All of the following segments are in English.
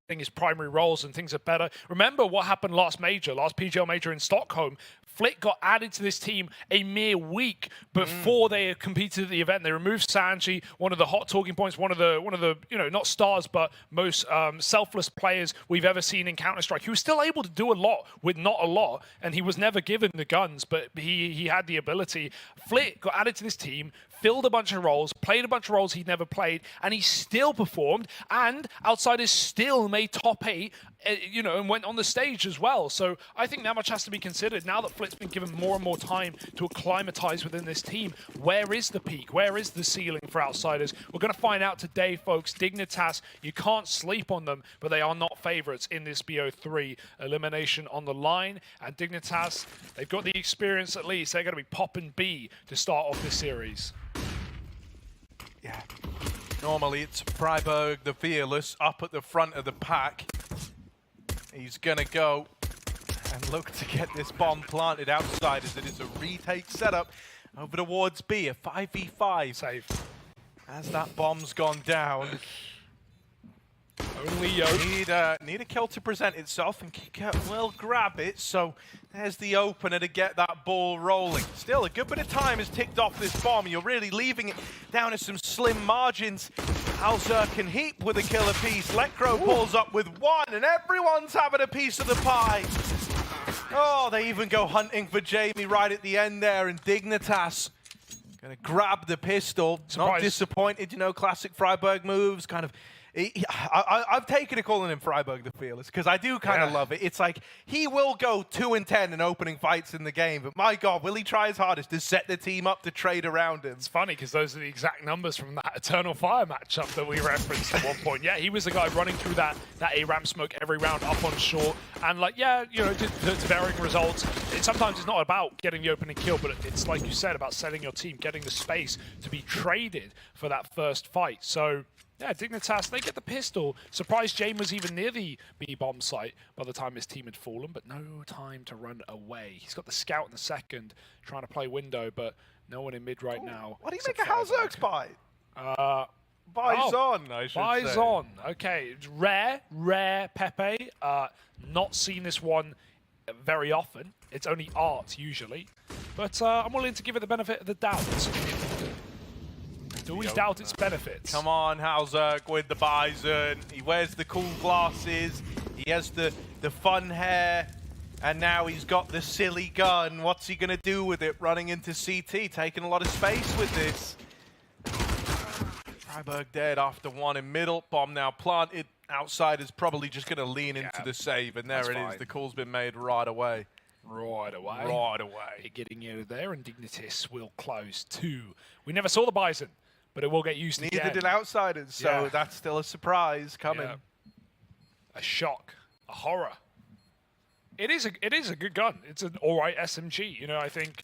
his primary roles and things are better. Remember what happened last PGL major in Stockholm. Flick got added to this team a mere week before they had competed at the event. They removed Sanji, one of the hot talking points, one of the not stars but most selfless players we've ever seen in Counter-Strike. He was still able to do a lot with not a lot, and he was never given the guns, but he had the ability. Flick got added to this team, filled a bunch of roles, played a bunch of roles he'd never played, and he still performed, and Outsiders still made top 8, and went on the stage as well. So I think that much has to be considered. Now that Flick's been given more and more time to acclimatize within this team, where is the peak? Where is the ceiling for Outsiders? We're going to find out today, folks. Dignitas, you can't sleep on them, but they are not favorites in this BO3. Elimination on the line, and Dignitas, they've got the experience at least. They're going to be popping B to start off this series. Yeah. Normally it's Freiburg, the Fearless, up at the front of the pack. He's going to go and look to get this bomb planted outside as it is a retake setup over towards B, a 5v5. Save. As that bomb's gone down. Only Yo. Need a kill to present itself, and Kicker will grab it. So there's the opener to get that ball rolling. Still, a good bit of time has ticked off this bomb. You're really leaving it down to some slim margins. Alzerk and Heap with a kill apiece. Lecro pulls up with one, and everyone's having a piece of the pie. Oh, they even go hunting for Jamie right at the end there, and Dignitas gonna grab the pistol. Surprise. Not disappointed, classic Freiburg moves, kind of. I've taken to calling him Freiburg the Fearless because I do kind of love it. It's like he will go 2-10 in opening fights in the game, but my God, will he try his hardest to set the team up to trade around him? It's funny because those are the exact numbers from that Eternal Fire matchup that we referenced at one point. Yeah, he was the guy running through that A-ramp smoke every round up on short, and to varying results. Sometimes it's not about getting the opening kill, but it's like you said about setting your team, getting the space to be traded for that first fight. So. Yeah, Dignitas, they get the pistol. Surprised Jane was even near the B-bomb site by the time his team had fallen, but no time to run away. He's got the scout in the second, trying to play window, but no one in mid right now. What do you make a Alzerk's buy? Bison, I should say. Bison, okay. It's rare Pepe. Not seen this one very often. It's only art, usually. But I'm willing to give it the benefit of the doubt. Always doubt its benefits. Come on, Alzerk with the Bison. He wears the cool glasses. He has the fun hair. And now he's got the silly gun. What's he going to do with it? Running into CT, taking a lot of space with this. Freiburg dead after one in middle. Bomb now planted. Outside is probably just going to lean into the save. And there it is. The call's been made right away. Right away. Getting out of there, and Dignitas will close too. We never saw the Bison, but it will get used again. Neither did Outsiders, so that's still a surprise coming. Yeah. A shock, a horror. It is a good gun. It's an all right SMG, I think.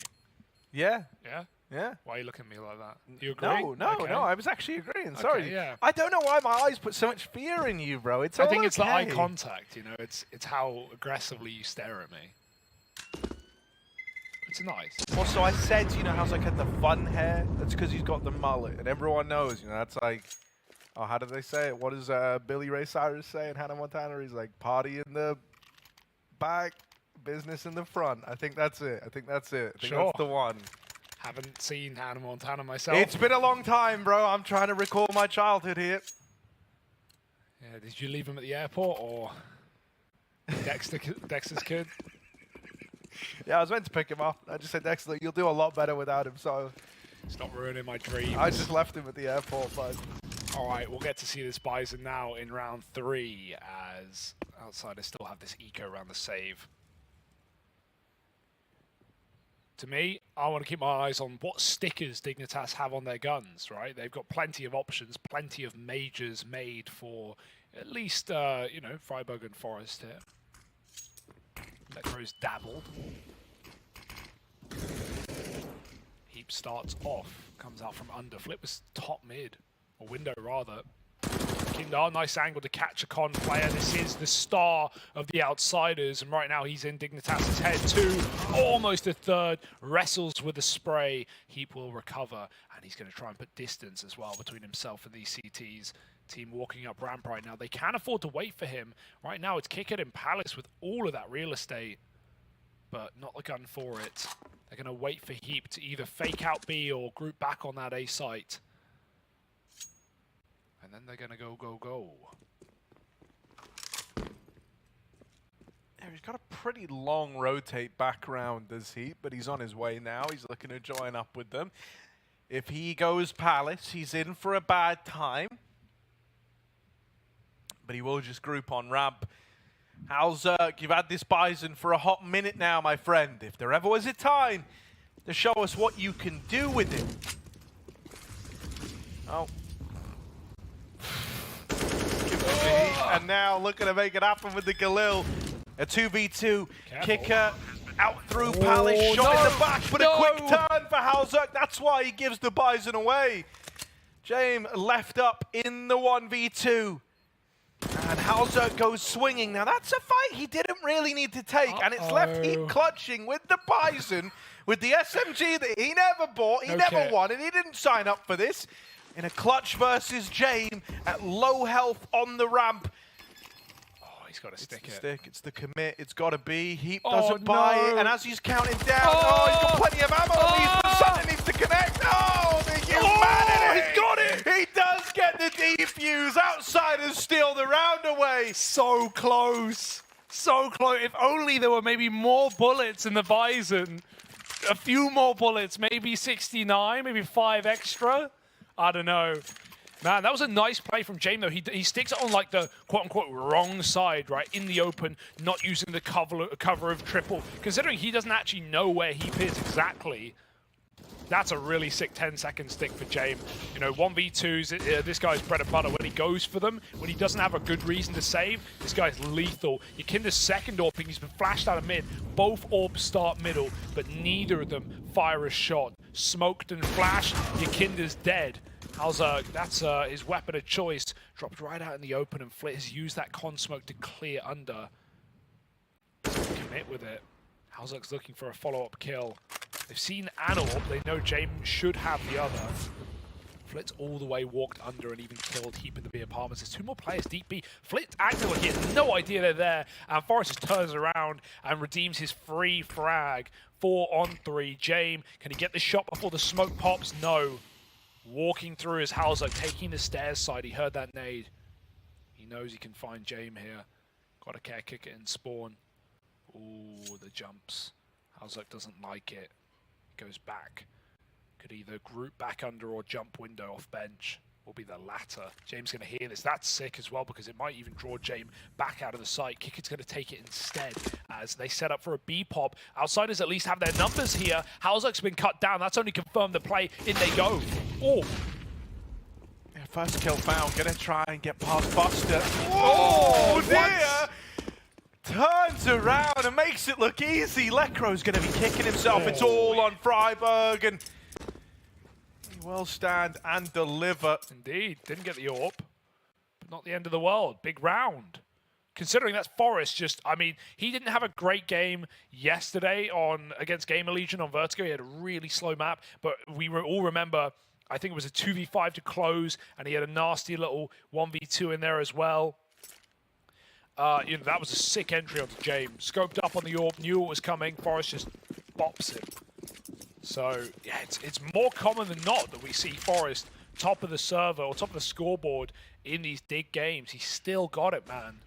Yeah. Yeah? Yeah. Why are you looking at me like that? Do you agree? No, I was actually agreeing. Sorry. Okay, yeah. I don't know why my eyes put so much fear in you, bro. I think it's the eye contact, It's how aggressively you stare at me. It's nice. Also, I said, Alzerk had the fun hair. That's because he's got the mullet, and everyone knows, that's like, oh, how do they say it? What does Billy Ray Cyrus say in Hannah Montana? He's like, party in the back, business in the front. I think that's it. I think that's the one. Haven't seen Hannah Montana myself. It's been a long time, bro. I'm trying to recall my childhood here. Yeah, did you leave him at the airport, or Dexter's kid? Yeah, I was meant to pick him up. I just said, Dexter, you'll do a lot better without him, so... It's not ruining my dreams. I just left him at the airport, but... All right, we'll get to see this Bison now in round 3, as Outsiders still have this eco around the save. To me, I want to keep my eyes on what stickers Dignitas have on their guns, right? They've got plenty of options, plenty of majors made for at least, Freiburg and Forest here. Lecro's dabbled. Heap starts off, comes out from under. Flip was top mid, or window rather. Kindar, nice angle to catch a con player. This is the star of the outsiders, and right now he's in Dignitas' head too. Almost a third, wrestles with the spray. Heap will recover, and he's going to try and put distance as well between himself and these CTs. Team walking up ramp right now. They can't afford to wait for him. Right now it's Kickit and Palace with all of that real estate, but not the gun for it. They're going to wait for Heap to either fake out B or group back on that A site. And then they're going to go. Yeah, he's got a pretty long rotate back round, does Heap, but he's on his way now. He's looking to join up with them. If he goes Palace, he's in for a bad time. But he will just group on ramp. Halzerk, you've had this Bison for a hot minute now, my friend. If there ever was a time to show us what you can do with it. Oh. And now looking to make it happen with the Galil. A 2v2. Careful. Kicker out through Palace. Shot in the back, but a quick turn for Halzerk. That's why he gives the Bison away. James left up in the 1v2. And Halzerk goes swinging. Now that's a fight he didn't really need to take. And it's left Heap clutching with the Bison, with the SMG that he never bought, he never won, and he didn't sign up for this. In a clutch versus James at low health on the ramp. Oh, he's got to stick it. It's the commit. It's got to be. Heap doesn't buy it. And as he's counting down, he's got plenty of ammo. But Sunday needs to connect. Oh, the humanity. He's got it. He does get the defuse. Outsiders steal the round away. So close. So close. If only there were maybe more bullets in the Bison. A few more bullets. Maybe 69. Maybe 5 extra. I don't know. Man, that was a nice play from James, though. He sticks it on, like, the quote-unquote wrong side, right, in the open, not using the cover of triple. Considering he doesn't actually know where Heap is exactly, that's a really sick 10-second stick for James. You know, 1v2s, this guy's bread and butter. When he goes for them, when he doesn't have a good reason to save, this guy's lethal. Yakinda's second orping, he's been flashed out of mid. Both orbs start middle, but neither of them fire a shot. Smoked and flashed, Yakinda's dead. Halzerk, that's his weapon of choice. Dropped right out in the open, and Flit has used that con smoke to clear under. Commit with it. Halzerk's looking for a follow-up kill. They've seen an orb, they know James should have the other. Flit's all the way walked under and even killed Heap in the B apartments. There's 2 more players deep B. Flit acting like he has no idea they're there. And Forrest just turns around and redeems his free frag. 4 on 3. James, can he get the shot before the smoke pops? No. Walking through his Halzerk, taking the stairs side. He heard that nade. He knows he can find James here. Got a care kick it in spawn. Ooh, the jumps. Halzerk doesn't like it. Goes back. Could either group back under or jump window off bench. Will be the latter. James going to hear this. That's sick as well because it might even draw James back out of the site. Kickit's going to take it instead as they set up for a B pop. Outsiders at least have their numbers here. Halzerk's been cut down. That's only confirmed the play. In they go. Oh. Yeah, first kill found. Going to try and get past Buster. Oh, dear. Turns around and makes it look easy. Lekro's going to be kicking himself. It's all on Freiburg, and he will stand and deliver. Indeed. Didn't get the AWP, but not the end of the world. Big round. Considering that's Forrest, just, I mean, he didn't have a great game yesterday against Gamer Legion on Vertigo. He had a really slow map, but we all remember, I think it was a 2v5 to close, and he had a nasty little 1v2 in there as well. You know, that was a sick entry onto James. Scoped up on the AWP, knew it was coming. Forrest just bops it. So, yeah, it's more common than not that we see Forrest top of the server or top of the scoreboard in these big games. He's still got it, man.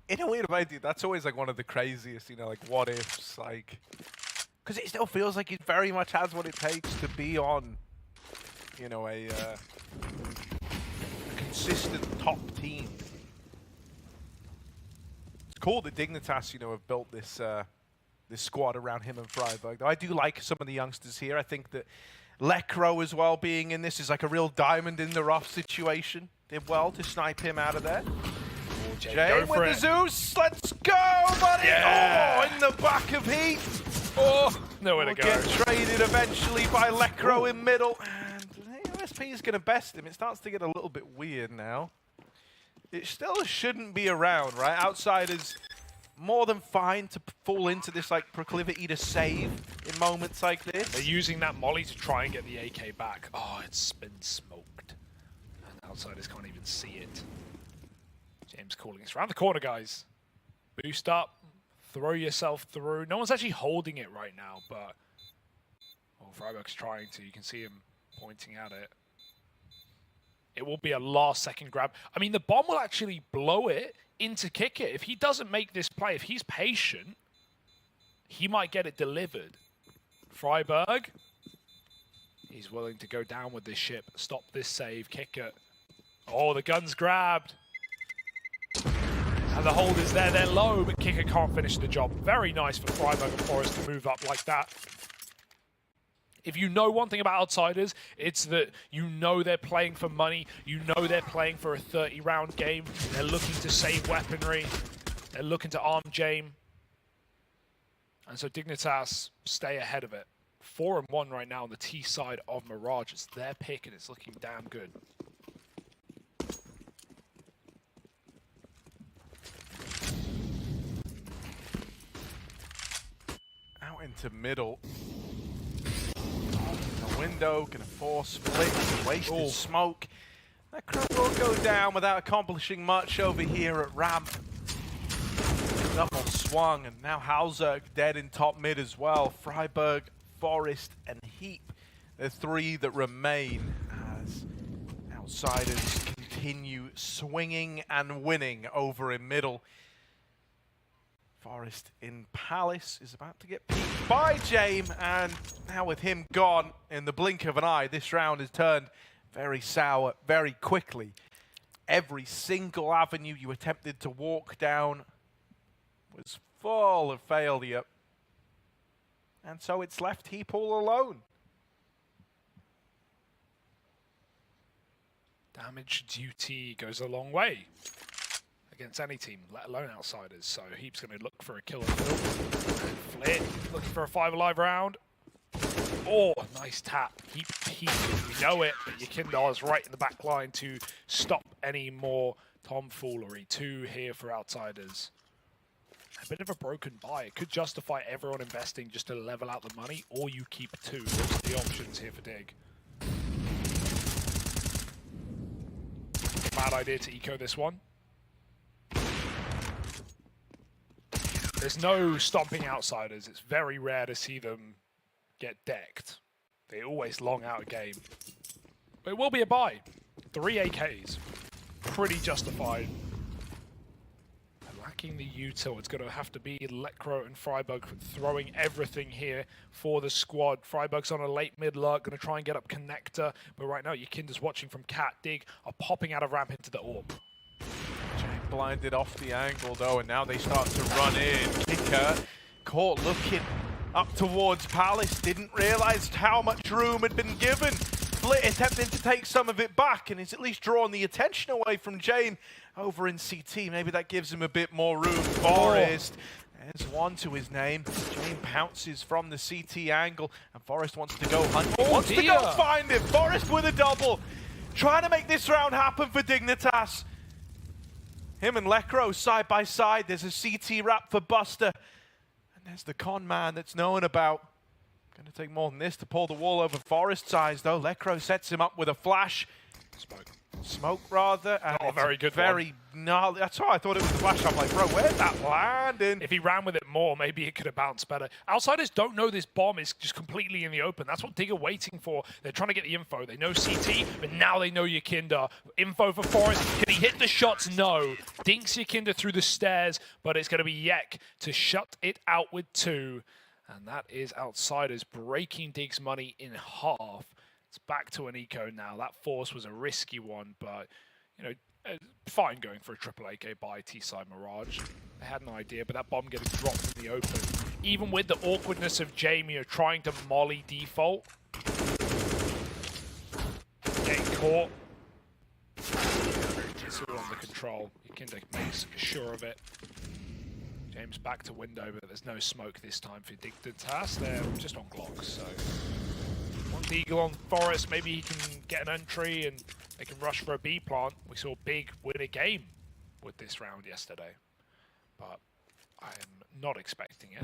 In a weird way, dude, that's always like one of the craziest, you know, like what ifs, like, because it still feels like he very much has what it takes to be on, you know, a consistent top team. It's cool that Dignitas, you know, have built this this squad around him and Freiburg. Though I do like some of the youngsters here. I think that Lekro as well being in this is like a real diamond in the rough situation. Did well to snipe him out of there. Jay with the Zeus. Let's go, buddy. Yeah. Oh, in the back of Heat. Oh, nowhere to go. Get traded eventually by Lekro in middle. And think he's going to best him. It starts to get a little bit weird now. It still shouldn't be around, right? Outsiders more than fine to fall into this like proclivity to save in moments like this. They're using that molly to try and get the AK back. Oh, it's been smoked. And outsiders can't even see it. James calling. It's around the corner, guys. Boost up. Throw yourself through. No one's actually holding it right now, but... Oh, Freiburg's trying to. You can see him pointing at it. It will be a last-second grab. I mean, the bomb will actually blow it into kick it. If he doesn't make this play, if he's patient, he might get it delivered. Freiburg, he's willing to go down with this ship, stop this save, kick it. Oh, the gun's grabbed. And the hold is there. They're low, but Kicker can't finish the job. Very nice for Freiburg and Forest to move up like that. If you know one thing about Outsiders, it's that you know they're playing for money. You know they're playing for a 30-round game. They're looking to save weaponry. They're looking to arm Jame. And so Dignitas stay ahead of it. 4-1 right now on the T side of Mirage. It's their pick and it's looking damn good. Out into middle. The window, gonna force split, wasted smoke. That crew will go down without accomplishing much over here at ramp. Double swung, and now Halzerg dead in top mid as well. Freiburg, Forest, and Heap, the three that remain as Outsiders continue swinging and winning over in middle. Forest in Palace is about to get peeked by Jame, and now with him gone in the blink of an eye, this round has turned very sour very quickly. Every single avenue you attempted to walk down was full of failure. And so it's left Heap all alone. Damage duty goes a long way against any team, let alone Outsiders. So Heap's going to look for a kill. Flit looking for a 5 alive round. Oh, nice tap. Heap peeking. We know it, but Yakindar is right in the back line to stop any more tomfoolery. 2 here for Outsiders. A bit of a broken buy. It could justify everyone investing just to level out the money, or you keep 2. Those are the options here for Dig. Bad idea to eco this one. There's no stomping Outsiders. It's very rare to see them get decked. They always long out a game. But it will be a buy. 3 AKs. Pretty justified. Lacking the util. It's going to have to be Lekro and Freiburg throwing everything here for the squad. Freiburg's on a late mid lurk, going to try and get up connector. But right now, Yakinda's watching from Cat. Dig are popping out of ramp into the AWP. Blinded off the angle though, and now they start to run in. Kicker caught looking up towards Palace, didn't realize how much room had been given. Flit attempting to take some of it back, and he's at least drawn the attention away from Jane over in CT. Maybe that gives him a bit more room. Forest, there's one to his name. Jane pounces from the CT angle, and Forest wants to go hunt. Wants to go find him. Forest with a double. Trying to make this round happen for Dignitas. Him and Lekro side by side. There's a CT wrap for Buster. And there's the con man that's known about. Going to take more than this to pull the wall over Forest's eyes, though. Lekro sets him up with a flash. Smoke, rather. And oh, very good very gnarly. That's why I thought it was a flash. I'm like, bro, where's that landing? If he ran with it more, maybe it could have bounced better. Outsiders don't know this bomb is just completely in the open. That's what Dig are waiting for. They're trying to get the info. They know CT, but now they know Yakinda. Info for Forest. Can he hit the shots? No. Dinks Yakinda through the stairs, but it's going to be Yek to shut it out with 2. And that is Outsiders breaking Dig's money in half. It's back to an eco now. That force was a risky one, but, you know, fine going for a triple AK by T-side Mirage. They had an idea, but that bomb getting dropped in the open. Even with the awkwardness of Jamie trying to molly default. Getting caught. It's all on the control. Yakinda makes sure of it. James back to window, but there's no smoke this time for Dignitas. They're just on Glocks, so... 1 Deagle on Forest. Maybe he can get an entry and they can rush for a B plant. We saw Big win a game with this round yesterday, but I'm not expecting it.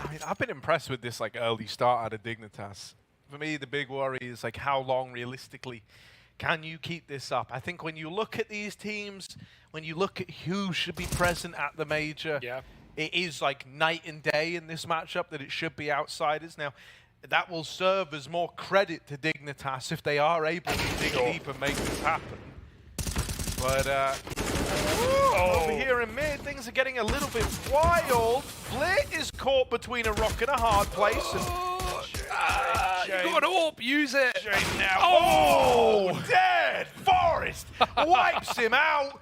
I mean, I've been impressed with this like early start out of Dignitas. For me, the big worry is like how long realistically can you keep this up? I think when you look at these teams, when you look at who should be present at the major, it is like night and day in this matchup that it should be outsiders. Now, that will serve as more credit to Dignitas if they are able to dig deep and make this happen. But over here in mid, things are getting a little bit wild. Flit is caught between a rock and a hard place. And you got an AWP, use it. now. Oh, dead! Forest wipes him out.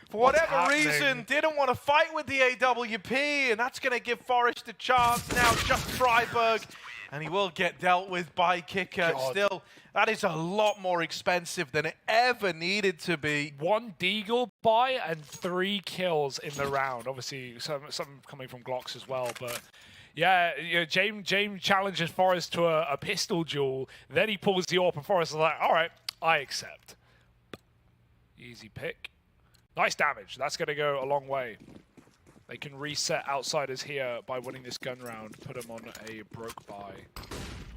For whatever reason, didn't want to fight with the AWP, and that's going to give Forest a chance. Now just Freiburg, and he will get dealt with by Kicker. Still, that is a lot more expensive than it ever needed to be. 1 Deagle buy and 3 kills in the round. Obviously, some coming from Glocks as well, but yeah, you know, James challenges Forest to a pistol duel. Then he pulls the AWP, and Forest is like, all right, I accept. Easy pick. Nice damage. That's going to go a long way. They can reset outsiders here by winning this gun round. Put them on a broke buy.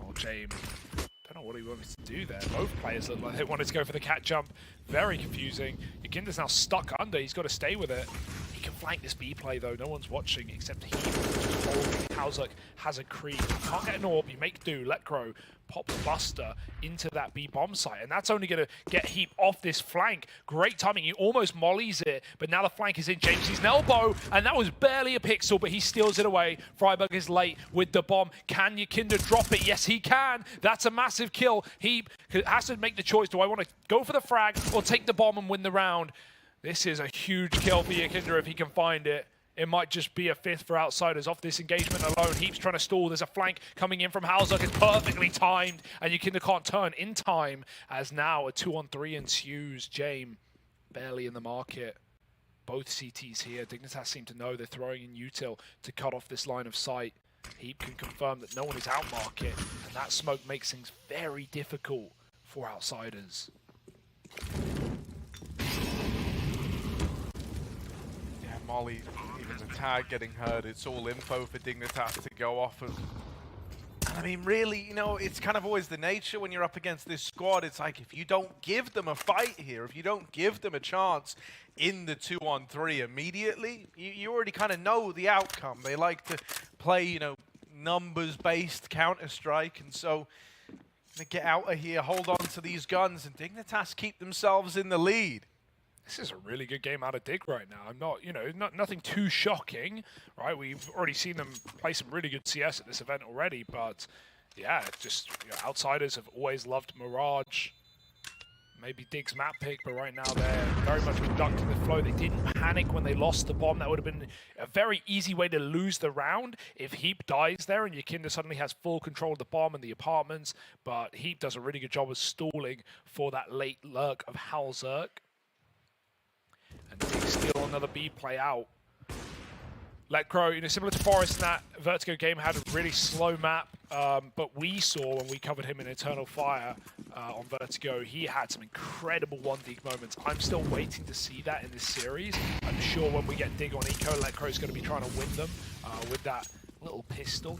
Oh, James. Don't know what he wanted to do there. Both players look like they wanted to go for the cat jump. Very confusing. Yakinda's now stuck under. He's got to stay with it. He can flank this B play though. No one's watching except he. Hauzuk has a creep. Can't get an AWP. You make do. Let Crow pops Buster into that B bomb site, and that's only going to get Heap off this flank. Great timing. He almost mollies it, but now the flank is in James's elbow, and that was barely a pixel, but he steals it away. Freiburg is late with the bomb. Can Yakinda drop it? Yes, he can. That's a massive kill. Heap has to make the choice. Do I want to go for the frag or take the bomb and win the round? This is a huge kill for Yakinda if he can find it. It might just be a 5th for outsiders off this engagement alone. Heap's trying to stall. There's a flank coming in from Hauzuk. It's perfectly timed, and Yakinda can't turn in time as now a 2-on-3 ensues. Jame barely in the market. Both CTs here. Dignitas seem to know they're throwing in util to cut off this line of sight. Heap can confirm that no one is out market, and that smoke makes things very difficult for outsiders. Yeah, Molly, even the tag getting hurt, it's all info for Dignitas to go off of. And I mean, really, you know, it's kind of always the nature when you're up against this squad. It's like, if you don't give them a fight here, if you don't give them a chance in the 2-on-3 immediately, you already kind of know the outcome. They like to play, you know, numbers-based Counter-Strike, and so to get out of here, hold on to these guns, and Dignitas keep themselves in the lead. This is a really good game out of Dig right now. I'm not, you know, nothing too shocking, right? We've already seen them play some really good CS at this event already, but yeah, just, you know, outsiders have always loved Mirage. Maybe Dig's map pick, but right now they're very much conducting the flow. They didn't panic when they lost the bomb. That would have been a very easy way to lose the round if Heap dies there and Yakinda suddenly has full control of the bomb and the apartments, but Heap does a really good job of stalling for that late lurk of Hauzuk. And Dig steal another B play out. Let Crow, you know, similar to Forest in that Vertigo game, had a really slow map, but we saw when we covered him in Eternal Fire on Vertigo, he had some incredible 1-Dig moments. I'm still waiting to see that in this series. I'm sure when we get Dig on Eco, Let Crow's going to be trying to win them with that little pistol.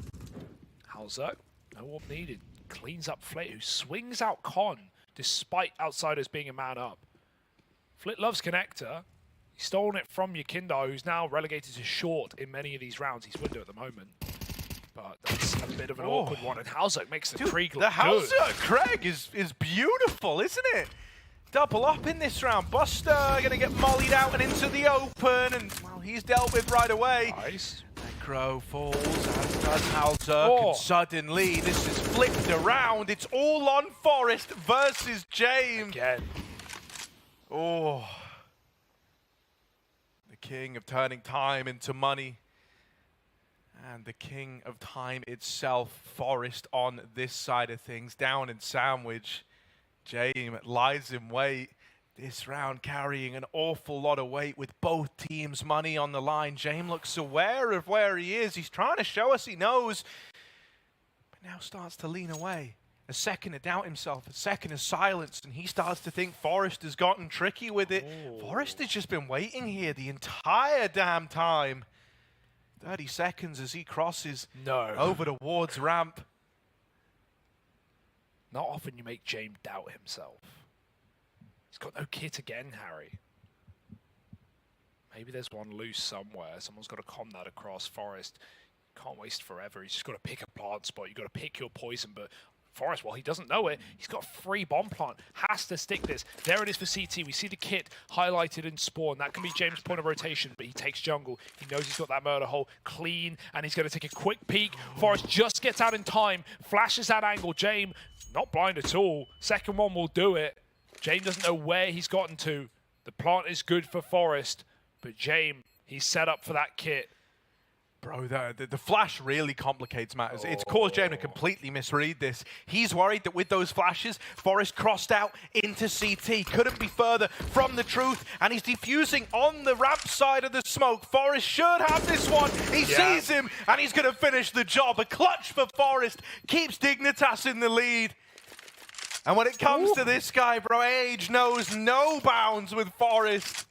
Hauzuk, no AWP needed. Cleans up Flit, who swings out Con, despite outsiders being a man up. Flit loves Connector. He's stolen it from Yakinda, who's now relegated to short in many of these rounds. He's window at the moment. But that's a bit of an awkward one, and Hauzuk makes the Krieg look good. The Hauzuk Craig is beautiful, isn't it? Double up in this round. Buster gonna get mollied out and into the open, and well, he's dealt with right away. Nice. Crow falls, as does Hauzuk, and suddenly this is flipped around. It's all on Forest versus James. Again. Oh. The king of turning time into money. And the king of time itself, Forest, on this side of things, down in sandwich. James lies in wait. This round carrying an awful lot of weight with both teams' money on the line. James looks aware of where he is. He's trying to show us he knows, but now starts to lean away. A second to doubt himself, a second of silence, and he starts to think Forest has gotten tricky with it. Forest has just been waiting here the entire damn time. 30 seconds as he crosses over towards ramp. Not often you make James doubt himself. He's got no kit again, Harry. Maybe there's one loose somewhere. Someone's got to com that across. Forest can't waste forever. He's just got to pick a plant spot. You've got to pick your poison, but Forest, well, he doesn't know it. He's got free bomb plant. Has to stick this. There it is for CT. We see the kit highlighted in spawn. That can be James' point of rotation, but he takes jungle. He knows he's got that murder hole clean, and he's going to take a quick peek. Forest just gets out in time, flashes that angle. James, not blind at all. Second one will do it. James doesn't know where he's gotten to. The plant is good for Forest, but James, he's set up for that kit. Bro, the flash really complicates matters. It's caused James to completely misread this. He's worried that with those flashes, Forest crossed out into CT. Couldn't be further from the truth, and he's defusing on the ramp side of the smoke. Forest should have this one. He sees him, and he's going to finish the job. A clutch for Forest. Keeps Dignitas in the lead. And when it comes to this guy, bro, age knows no bounds with Forest.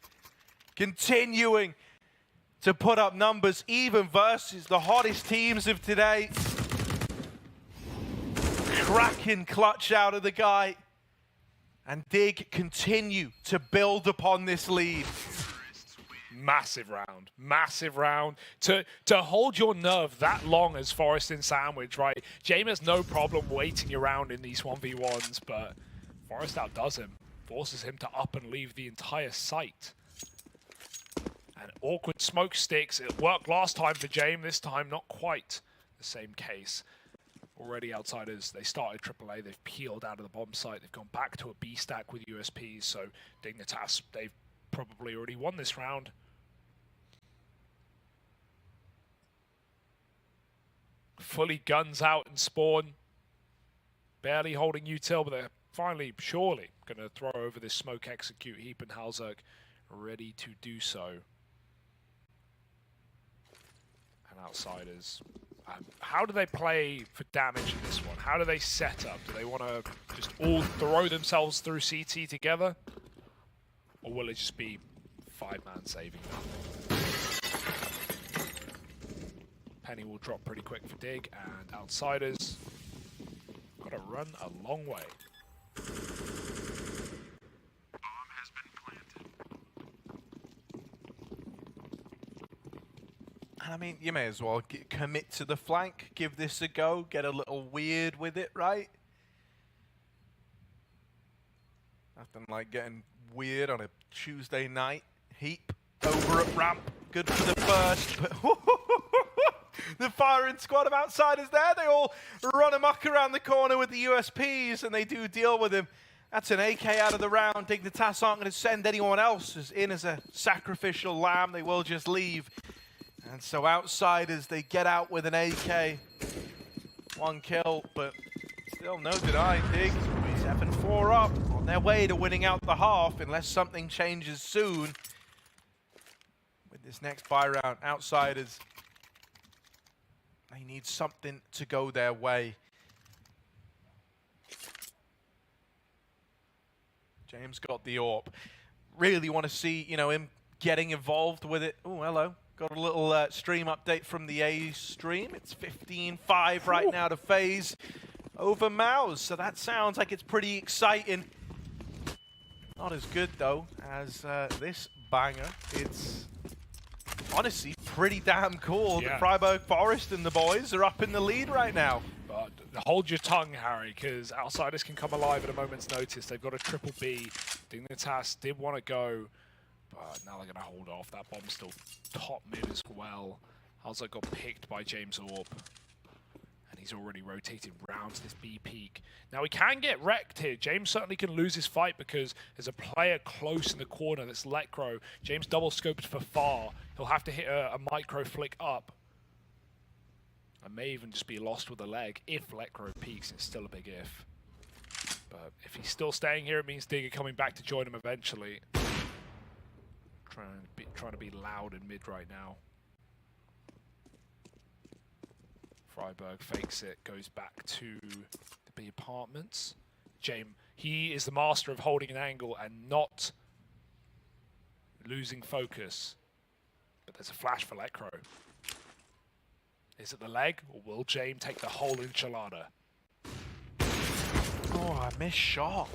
Continuing to put up numbers even versus the hottest teams of today. Cracking clutch out of the guy. And Dig continue to build upon this lead. Massive round. Massive round. To hold your nerve that long as Forest in sandwich, right? James has no problem waiting around in these 1v1s, but Forest outdoes him. Forces him to up and leave the entire site. And awkward smoke sticks. It worked last time for James. This time, not quite the same case. Already Outsiders, they started AAA. They've peeled out of the bomb site. They've gone back to a B stack with USPs. So Dignitas, they've probably already won this round. Fully guns out and spawn. Barely holding util, but they're finally, surely, going to throw over this smoke execute. Heap and Halzerk ready to do so. And Outsiders. How do they play for damage in this one? How do they set up? Do they want to just all throw themselves through CT together? Or will it just be 5-man saving them? Penny will drop pretty quick for Dig, and Outsiders got to run a long way. I mean, you may as well commit to the flank, give this a go, get a little weird with it, right? Nothing like getting weird on a Tuesday night. Heap over at ramp, good for the first. But the firing squad of Outsiders there, they all run amok around the corner with the USPs, and they do deal with him. That's an AK out of the round. Dignitas aren't going to send anyone else in as a sacrificial lamb. They will just leave. And so Outsiders, they get out with an AK. 1 kill, but still no denying Dig. 7-4 up, on their way to winning out the half, unless something changes soon. With this next buy round, Outsiders, they need something to go their way. James got the AWP. Really want to see, you know, him getting involved with it. Oh, hello. Got a little stream update from the A stream. It's 15-5 right now to FaZe over Mouse. So that sounds like it's pretty exciting. Not as good, though, as this banger. It's honestly pretty damn cool. Yeah. The Freiburg Forest and the boys are up in the lead right now. But hold your tongue, Harry, because Outsiders can come alive at a moment's notice. They've got a triple B. Dignitas did want to go, but now they're going to hold off. That bomb's still top mid as well. Halzerk got picked by James AWP. And he's already rotated round to this B peak. Now he can get wrecked here. James certainly can lose his fight because there's a player close in the corner that's Lecro. James double scoped for far. He'll have to hit a micro flick up. I may even just be lost with a leg if Lecro peaks. It's still a big if. But if he's still staying here, it means Dig are coming back to join him eventually. Trying to be loud in mid right now. Freiburg fakes it, goes back to the B apartments. James, he is the master of holding an angle and not losing focus. But there's a flash for Lecro. Is it the leg, or will James take the whole enchilada? Oh, I missed shot.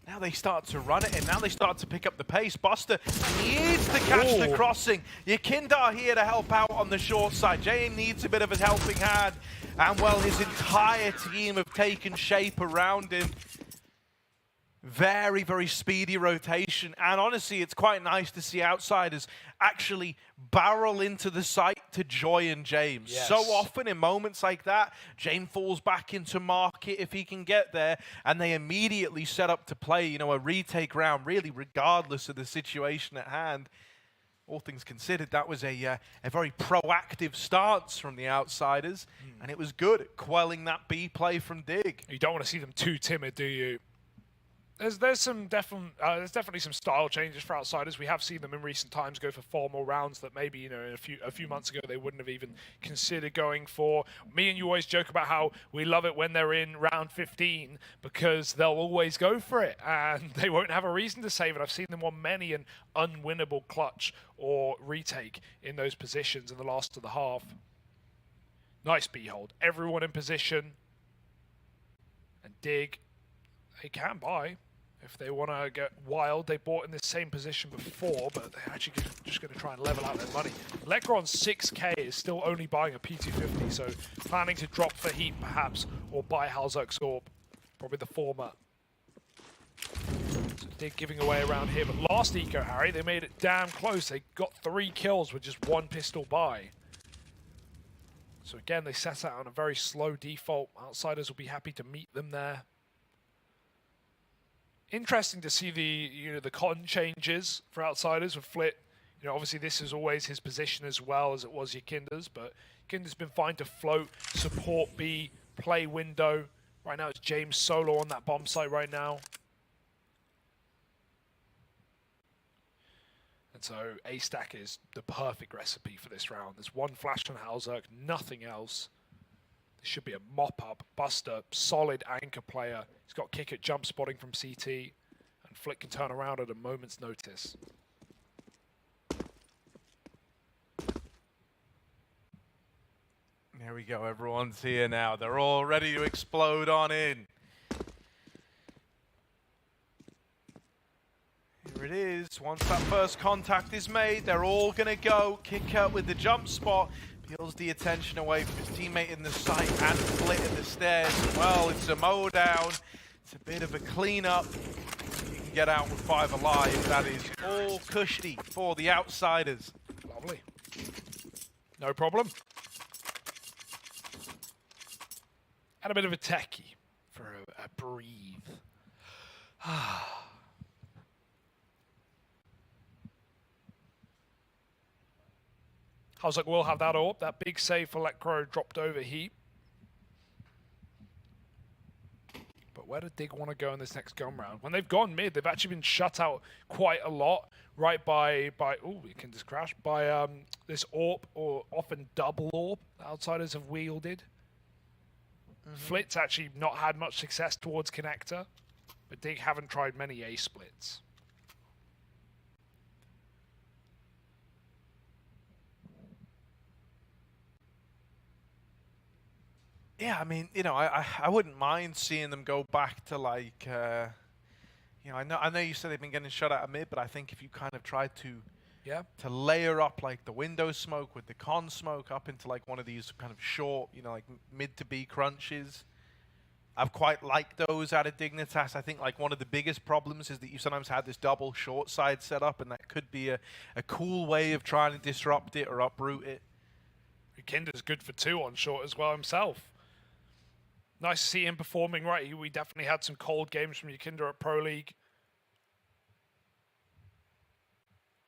Now they start to run it, and now they start to pick up the pace. Buster needs to catch the crossing. Yakindar here to help out on the short side. James needs a bit of a helping hand. And, well, his entire team have taken shape around him. Very, very speedy rotation. And honestly, it's quite nice to see outsiders actually barrel into the site to join James. Yes. So often in moments like that, James falls back into market if he can get there, and they immediately set up to play, you know, a retake round, really regardless of the situation at hand. All things considered, that was a very proactive stance from the outsiders, and it was good at quelling that B play from Dig. You don't want to see them too timid, do you? There's definitely some style changes for outsiders. We have seen them in recent times go for 4 more rounds that maybe, you know, a few months ago they wouldn't have even considered going for. Me and you always joke about how we love it when they're in round 15 because they'll always go for it and they won't have a reason to save it. I've seen them on many an unwinnable clutch or retake in those positions in the last of the half. Nice B hold. Everyone in position. And Dig, they can buy. If they want to get wild, they bought in the same position before, but they're actually just going to try and level out their money. Lecro on 6k is still only buying a P250, so planning to drop for Heat perhaps, or buy Halzerk's Orb. Probably the former. So Dig giving away around here, but last eco, Harry, they made it damn close. They got 3 kills with just 1 pistol buy. So again, they set out on a very slow default. Outsiders will be happy to meet them there. Interesting to see the con changes for outsiders with Flit. You know, obviously this is always his position as well as it was Yakinda's, but Yakinda's been fine to float, support B, play window. Right now it's James solo on that bomb site right now. And so A-Stack is the perfect recipe for this round. There's 1 flash on Halzerk, nothing else. This should be a mop-up. Buster, solid anchor player. He's got kick at jump spotting from CT. And Flick can turn around at a moment's notice. There we go. Everyone's here now. They're all ready to explode on in. Here it is. Once that first contact is made, they're all going to go. Kick out with the jump spot. Peels the attention away from his teammate in the site and Flit in the stairs. Well, it's a mow down. It's a bit of a cleanup. You can get out with 5 alive. That is all cushy for the outsiders. Lovely. No problem. And a bit of a techie for a breathe. Halzerk will have that orb. That big save for Lecro dropped over Heat. But where did Dig want to go in this next gun round? When they've gone mid, they've actually been shut out quite a lot, right by oh, we can just crash, by this orb, or often double orb the outsiders have wielded. Flit's actually not had much success towards connector, but Dig haven't tried many A splits. Yeah, I mean, you know, I wouldn't mind seeing them go back to like, you know, I know you said they've been getting shot out of mid, but I think if you kind of tried to layer up like the window smoke with the con smoke up into like one of these kind of short, you know, like mid to B crunches. I've quite liked those out of Dignitas. I think like one of the biggest problems is that you sometimes had this double short side set up, and that could be a cool way of trying to disrupt it or uproot it. Kinder's good for 2 on short as well himself. Nice to see him performing right. We definitely had some cold games from Yakinder at Pro League.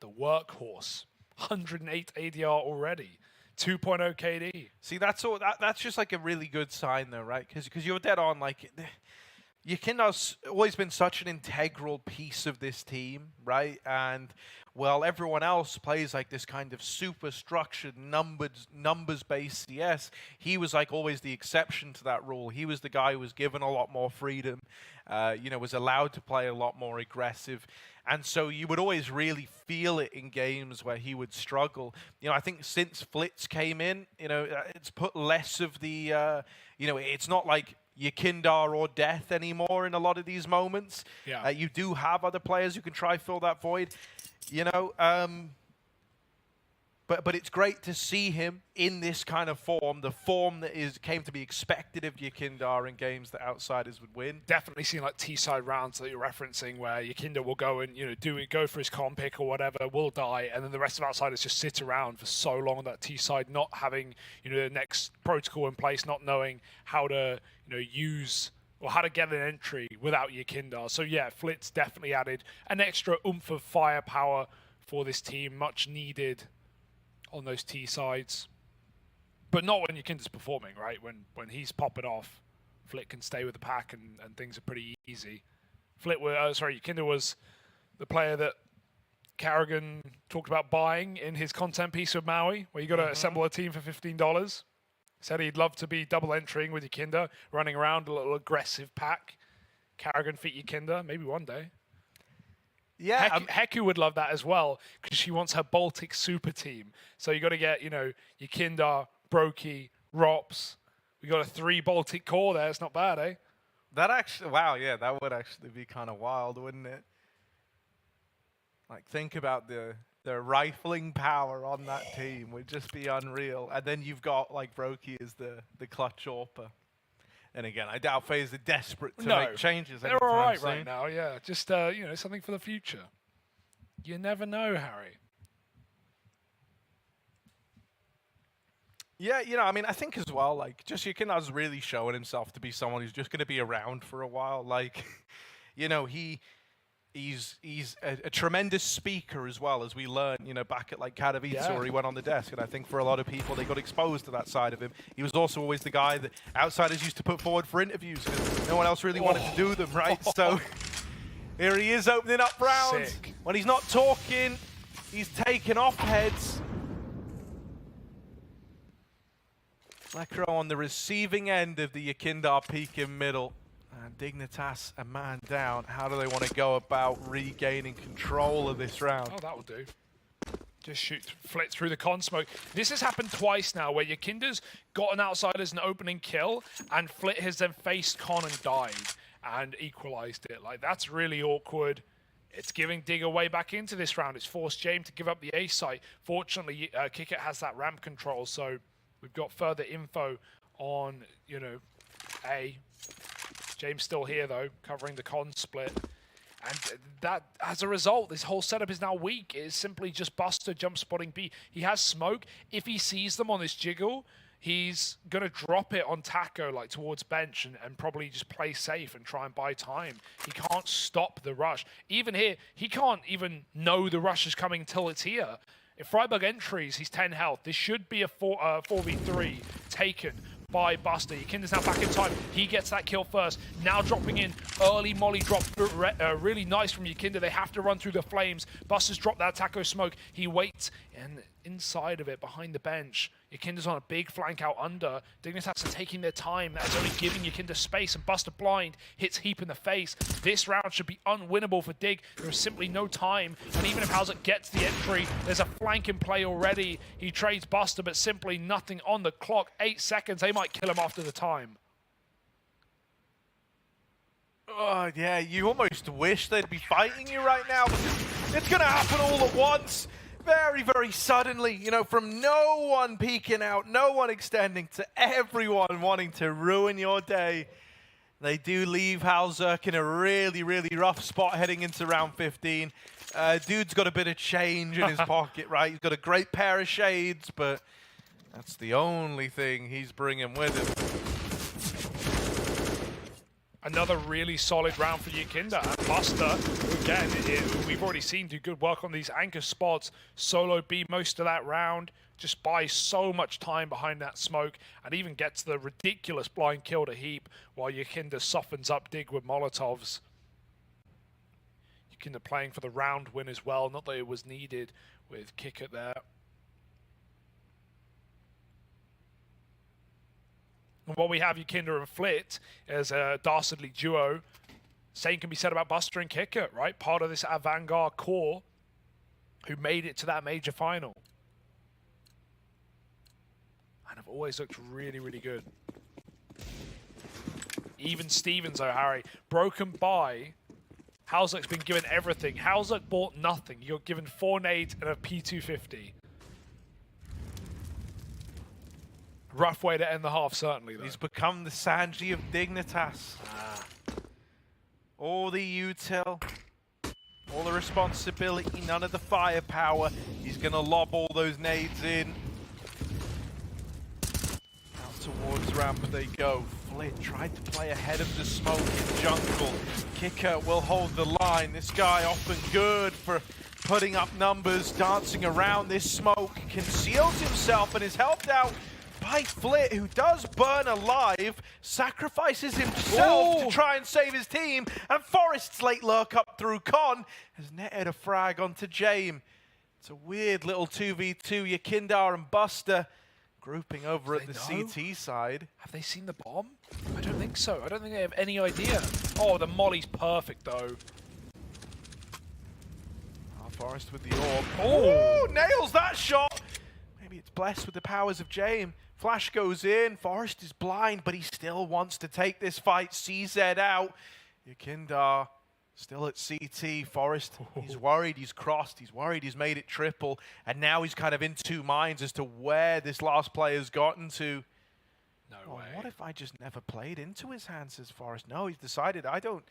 The workhorse, 108 ADR already. 2.0 KD. See, that's all. That's just like a really good sign, though, right? Because you're dead on. Like, Yakinda's always been such an integral piece of this team, right? And well, everyone else plays like this kind of super structured numbers-based CS. He was like always the exception to that rule. He was the guy who was given a lot more freedom, was allowed to play a lot more aggressive. And so you would always really feel it in games where he would struggle. I think since Flitz came in, it's put less of the, it's not like Yakindar or death anymore in a lot of these moments. Yeah. You do have other players who can try fill that void, But it's great to see him in this kind of form, the form that came to be expected of Yakindar in games that outsiders would win. Definitely seen like T-side rounds that you're referencing where Yakindar will go and go for his comp pick or whatever, will die, and then the rest of outsiders just sit around for so long on that T-side, not having the next protocol in place, not knowing how to use or how to get an entry without Yakindar. So yeah, Flitz definitely added an extra oomph of firepower for this team, much needed on those T sides, but not when Yakinda's performing, right? When he's popping off, Flit can stay with the pack and things are pretty easy. Yakinda was the player that Carrigan talked about buying in his content piece of Maui, where you got to assemble a team for $15. Said he'd love to be double entering with Yakinda, running around a little aggressive pack. Carrigan feat Yakinda, maybe one day. Yeah, Heku would love that as well because she wants her Baltic super team. So you got to get, Yakinda, Brokey, Rops. We got a 3 Baltic core there. It's not bad, eh? That actually, wow, yeah, that would actually be kind of wild, wouldn't it? Like, think about the rifling power on that team would just be unreal. And then you've got like Brokey as the clutch AWPer. And again, I doubt FaZe are desperate to make changes. They're all right right now, yeah. Just, something for the future. You never know, Harry. Yeah, I think as well, like, just Yakinda's really showing himself to be someone who's just going to be around for a while. Like, he's a tremendous speaker as well, as we learned, back at like Katowice, where he went on the desk. And I think for a lot of people, they got exposed to that side of him. He was also always the guy that outsiders used to put forward for interviews because no one else really wanted to do them, right? So here he is opening up rounds. Sick. When he's not talking, he's taking off heads. Lekro on the receiving end of the Yakindar peak in middle. And Dignitas a man down. How do they want to go about regaining control of this round? Oh, that will do. Just shoot Flit through the con smoke. This has happened twice now, where Yakinda's got an outside as an opening kill, and Flit has then faced con and died and equalized it. Like, that's really awkward. It's giving Dig a way back into this round. It's forced James to give up the A site. Fortunately, Kickit has that ramp control, so we've got further info on, A. James still here, though, covering the con split. And that, as a result, this whole setup is now weak. It is simply just Buster jump spotting B. He has smoke. If he sees them on this jiggle, he's going to drop it on Taco, like, towards bench and probably just play safe and try and buy time. He can't stop the rush. Even here, he can't even know the rush is coming until it's here. If Freiburg entries, he's 10 health. This should be a 4v3 taken by Buster. Yakinda's now back in time. He gets that kill first. Now dropping in early molly drop. Really nice from Yakinda. They have to run through the flames. Buster's dropped that taco smoke. He waits, and inside of it, behind the bench, Yakinda's on a big flank out under. Dignitas are taking their time. That's only giving Yakinda space, and Buster blind hits Heap in the face. This round should be unwinnable for Dig. There is simply no time, and even if Hauser gets the entry, there's a flank in play already. He trades Buster, but simply nothing on the clock. 8 seconds. They might kill him after the time. Oh, yeah, you almost wish they'd be fighting you right now, because it's going to happen all at once. Very, very suddenly, from no one peeking out, no one extending, to everyone wanting to ruin your day. They do leave Halzerk in a really, really rough spot heading into round 15. Dude's got a bit of change in his pocket, right? He's got a great pair of shades, but that's the only thing he's bringing with him. Another really solid round for Yakinda. And Buster, again, we've already seen do good work on these anchor spots. Solo B most of that round. Just buys so much time behind that smoke and even gets the ridiculous blind kill to Heap while Yakinda softens up Dig with Molotovs. Yakinda playing for the round win as well, not that it was needed with Kickert there. And while we have Yakinda and Flit as a dastardly duo, same can be said about Buster and Kickert, right? Part of this avant-garde core who made it to that major final. And have always looked really, really good. Even Stevens, though, Harry, broken by. Halzuk's been given everything. Halzuk bought nothing. You're given 4 nades and a P250. Rough way to end the half, certainly, though. He's become the Sanji of Dignitas. All the util, all the responsibility, none of the firepower. He's going to lob all those nades in. Towards ramp they go. Flit tried to play ahead of the smoke in jungle. Kicker will hold the line. This guy often good for putting up numbers, dancing around this smoke, conceals himself and is helped out by Flit, who does burn alive, sacrifices himself to try and save his team, and Forest's late lurk up through Con has netted a frag onto Jame. It's a weird little 2v2, Yakinda and Buster grouping over at the CT side. Have they seen the bomb? I don't think so. I don't think they have any idea. Oh, the molly's perfect, though. Forest with the orb. Oh, nails that shot! Maybe it's blessed with the powers of Jame. Flash goes in. Forest is blind, but he still wants to take this fight. CZ out. Yakinda still at CT. Forest, he's worried he's crossed. He's worried he's made it triple. And now he's kind of in two minds as to where this last player's gotten to. No way. What if I just never played into his hands, says Forest? No, he's decided, I don't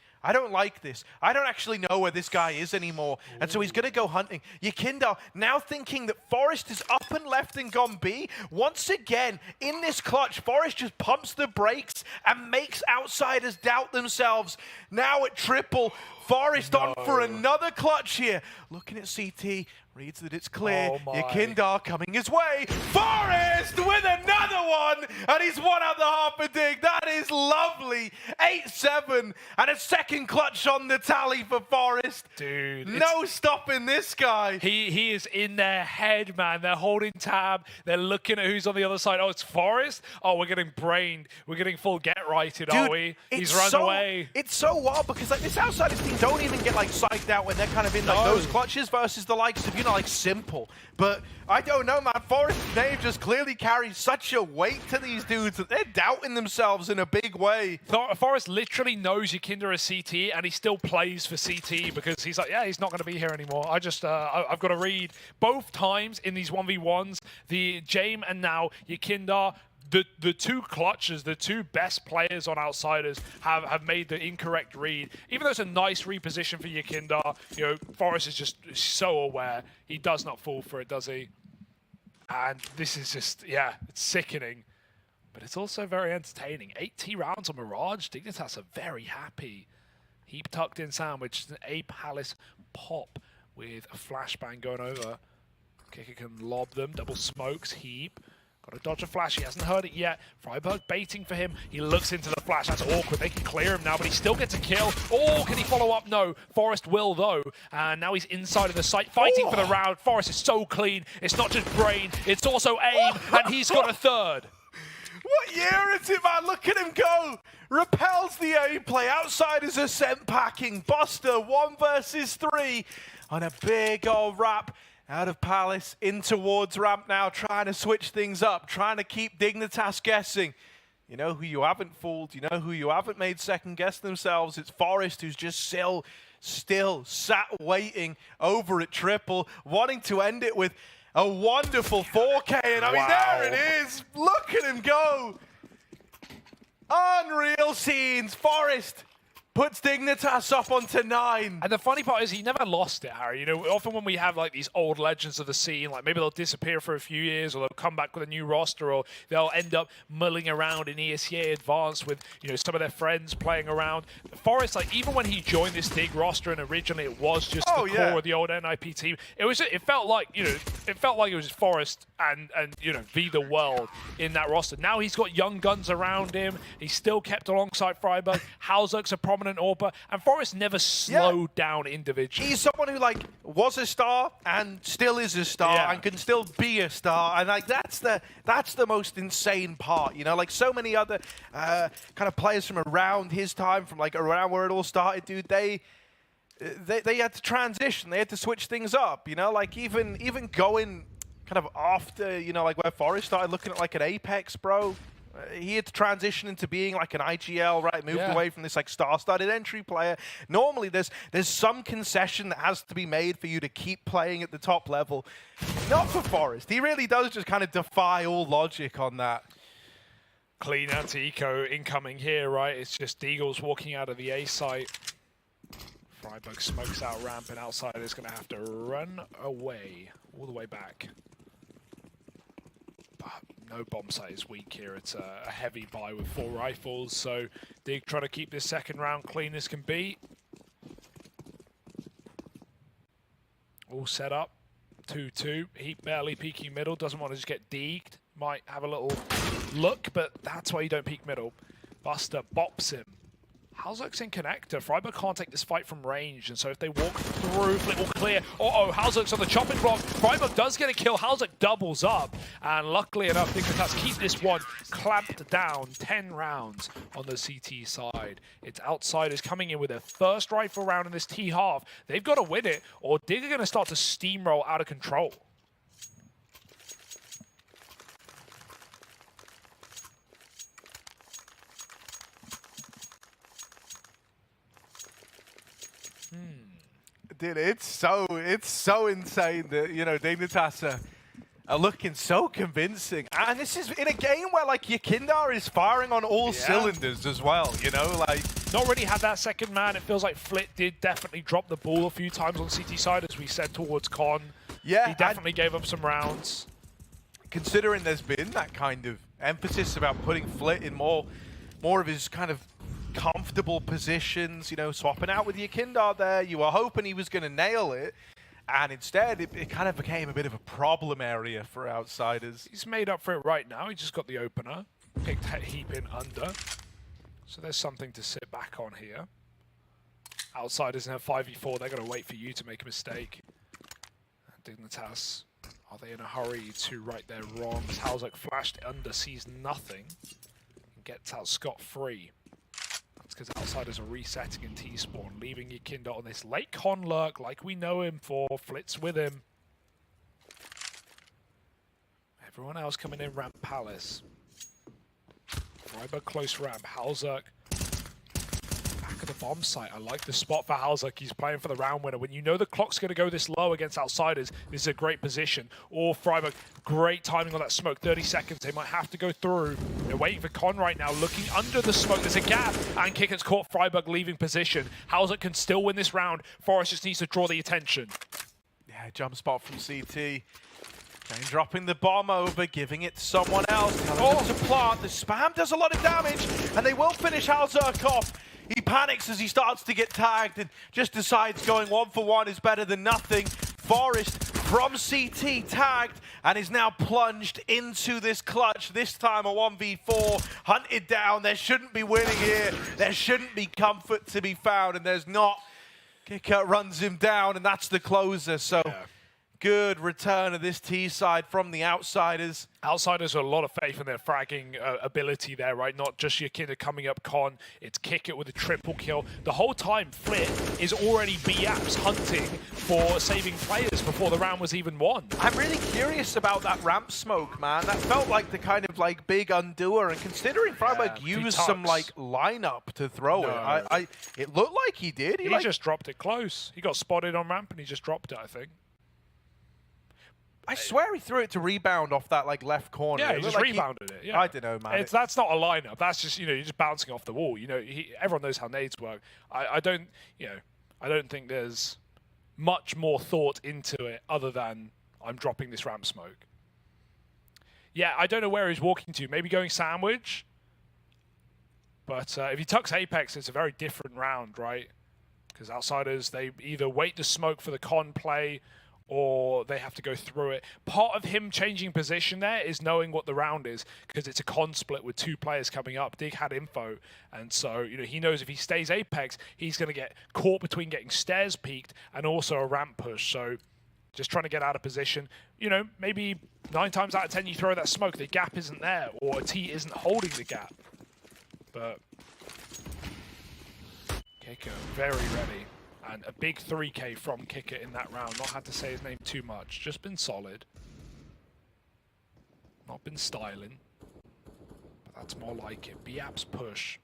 like this. I don't actually know where this guy is anymore. And so he's going to go hunting. Yakinda now thinking that Forest is up and left and gone B. Once again, in this clutch, Forest just pumps the brakes and makes outsiders doubt themselves. Now at triple, Forest on for another clutch here. Looking at CT, reads that it's clear. Yakinda coming his way. Forest with another one, and he's won out the half a dig. That is lovely. 8-7, and a second clutch on the tally for Forest. Dude. No stopping this guy. He is in their head, man. They're holding tab. They're looking at who's on the other side. Oh, it's Forest? Oh, we're getting brained. We're getting full get-righted, are we? He's run away. It's so wild because like this outsiders team don't even get like psyched out when they're kind of in like those clutches versus the likes of, you know, like Simple. But I don't know, man. Forest's name just clearly carries such a weight to these dudes that they're doubting themselves in a big way. Forest literally knows Yakinda is CT, and he still plays for CT because he's like, yeah, he's not going to be here anymore. I've got to read. Both times in these 1v1s, the Jame and now Yakinda, the two clutches, the two best players on Outsiders have made the incorrect read. Even though it's a nice reposition for Yakinda, you know, Forest is just so aware. He does not fall for it, does he? And this is just, yeah, it's sickening. But it's also very entertaining. 8T rounds on Mirage. Dignitas are very happy. Heap tucked in sandwich. A Palace pop with a flashbang going over. Kicker can lob them. Double smokes. Heap. Got to dodge a flash. He hasn't heard it yet. Freiburg baiting for him. He looks into the flash. That's awkward. They can clear him now, but he still gets a kill. Oh, can he follow up? No. Forest will, though. And now he's inside of the site, fighting for the round. Forest is so clean. It's not just brain. It's also aim, and he's got a third. What year is it, man? Look at him go. Repels the A play. Outsiders are sent packing. Buster, 1 versus 3 on a big old wrap. Out of Palace, in towards ramp now, trying to switch things up, trying to keep Dignitas guessing. You know who you haven't fooled, you know who you haven't made second guess themselves. It's Forest, who's just still sat waiting over at triple, wanting to end it with a wonderful 4K. And I mean, there it is. Look at him go. Unreal scenes. Forest puts Dignitas up onto 9. And the funny part is he never lost it, Harry. You know, often when we have like these old legends of the scene, like maybe they'll disappear for a few years or they'll come back with a new roster or they'll end up mulling around in ESEA Advanced with, you know, some of their friends playing around. Forest, like even when he joined this Dig roster and originally it was just the core of the old NIP team, it felt like, you know, it was Forest and you know, V the World in that roster. Now he's got young guns around him. He's still kept alongside Freiburg. Hauzerk's a prominent AWPer, and Forest never slowed down individually. He's someone who like was a star and still is a star and can still be a star, and like that's the most insane part, you know. Like so many other kind of players from around his time, from like around where it all started, dude. They had to transition. They had to switch things up, you know. Like even going kind of after, you know, like where Forest started looking at like an Apex, bro. He had to transition into being like an IGL, right? Moved away from this like star-studded entry player. Normally, there's some concession that has to be made for you to keep playing at the top level. Not for Forest. He really does just kind of defy all logic on that. Clean anti-eco incoming here, right? It's just Deagles walking out of the A site. Freiburg smokes out ramp, and outside is going to have to run away all the way back. But no bomb site is weak here. It's a heavy buy with 4 rifles, so Dig trying to keep this second round clean as can be. All set up. 2-2. Heat barely peeking middle. Doesn't want to just get deeged. Might have a little look, but that's why you don't peek middle. Buster bops him. Hauzerk's in connector. Freiburg can't take this fight from range, and so if they walk through, Flit will clear. Hauzerk's on the chopping block. Freiburg does get a kill. Hauzerk doubles up, and luckily enough, Dignitas keep this one clamped down. 10 rounds on the CT side. It's Outsiders coming in with their first rifle round in this T half. They've got to win it, or Dig are going to start to steamroll out of control. Dude, it's so insane that, you know, Dignitas are looking so convincing. And this is in a game where, like, Yakindar is firing on all cylinders as well, you know? Like, not really had that second man. It feels like Flit did definitely drop the ball a few times on CT side, as we said, towards Con. Yeah. He definitely gave up some rounds. Considering there's been that kind of emphasis about putting Flit in more of his kind of comfortable positions, you know, swapping out with Yakindar there. You were hoping he was going to nail it, and instead it kind of became a bit of a problem area for Outsiders. He's made up for it right now. He just got the opener. Picked Heap in under. So there's something to sit back on here. Outsiders in a 5v4. They're going to wait for you to make a mistake. Dignitas, are they in a hurry to right their wrongs? Hauzerk flashed under, sees nothing, and gets out scot-free. That's because Outsiders are resetting in T-spawn, leaving Yakindar on this late con lurk like we know him for. Flit's with him. Everyone else coming in ramp Palace. Freiburg close ramp. Hauzerk back at the bomb site. I like the spot for Hauzerk. He's playing for the round winner. When you know the clock's going to go this low against Outsiders, this is a great position. Or Freiburg, great timing on that smoke. 30 seconds. They might have to go through. They're waiting for Con right now, looking under the smoke. There's a gap, and Kicker's caught Freiburg leaving position. Hauzerk can still win this round. Forest just needs to draw the attention. Yeah, jump spot from CT. Kane dropping the bomb over, giving it to someone else. To plant. The spam does a lot of damage, and they will finish Hauzerk off. He panics as he starts to get tagged and just decides going 1-for-1 is better than nothing. Forest from CT tagged and is now plunged into this clutch. This time a 1v4, hunted down. There shouldn't be winning here. There shouldn't be comfort to be found, and there's not. Kicker runs him down, and that's the closer. So good return of this T side from the Outsiders. Outsiders have a lot of faith in their fragging ability there, right? Not just Yakindar coming up Con, it's Kick It with a triple kill. The whole time, Flit is already B-apps hunting for saving players before the round was even won. I'm really curious about that ramp smoke, man. That felt like the kind of like big undoer, and considering Freiburg used some like lineup to throw it, it looked like he did. He like, just dropped it close. He got spotted on ramp and he just dropped it, I think. I swear he threw it to rebound off that like left corner. Yeah, It he looked just like rebounded it. Yeah, I don't know, man. That's not a lineup. That's just you're just bouncing off the wall. Everyone knows how nades work. I don't think there's much more thought into it other than I'm dropping this ramp smoke. Yeah, I don't know where he's walking to. Maybe going sandwich. But if he tucks Apex, it's a very different round, right? Because Outsiders, they either wait the smoke for the con play or they have to go through it. Part of him changing position there is knowing what the round is, because it's a con split with 2 players coming up. Dig had info, and so he knows if he stays Apex, he's going to get caught between getting stairs peaked and also a ramp push. So just trying to get out of position. Maybe 9 times out of 10 you throw that smoke, the gap isn't there, or a T isn't holding the gap. But Kicker very ready. And a big 3K from Kicker in that round. Not had to say his name too much. Just been solid. Not been styling. But that's more like it. B-Apps push.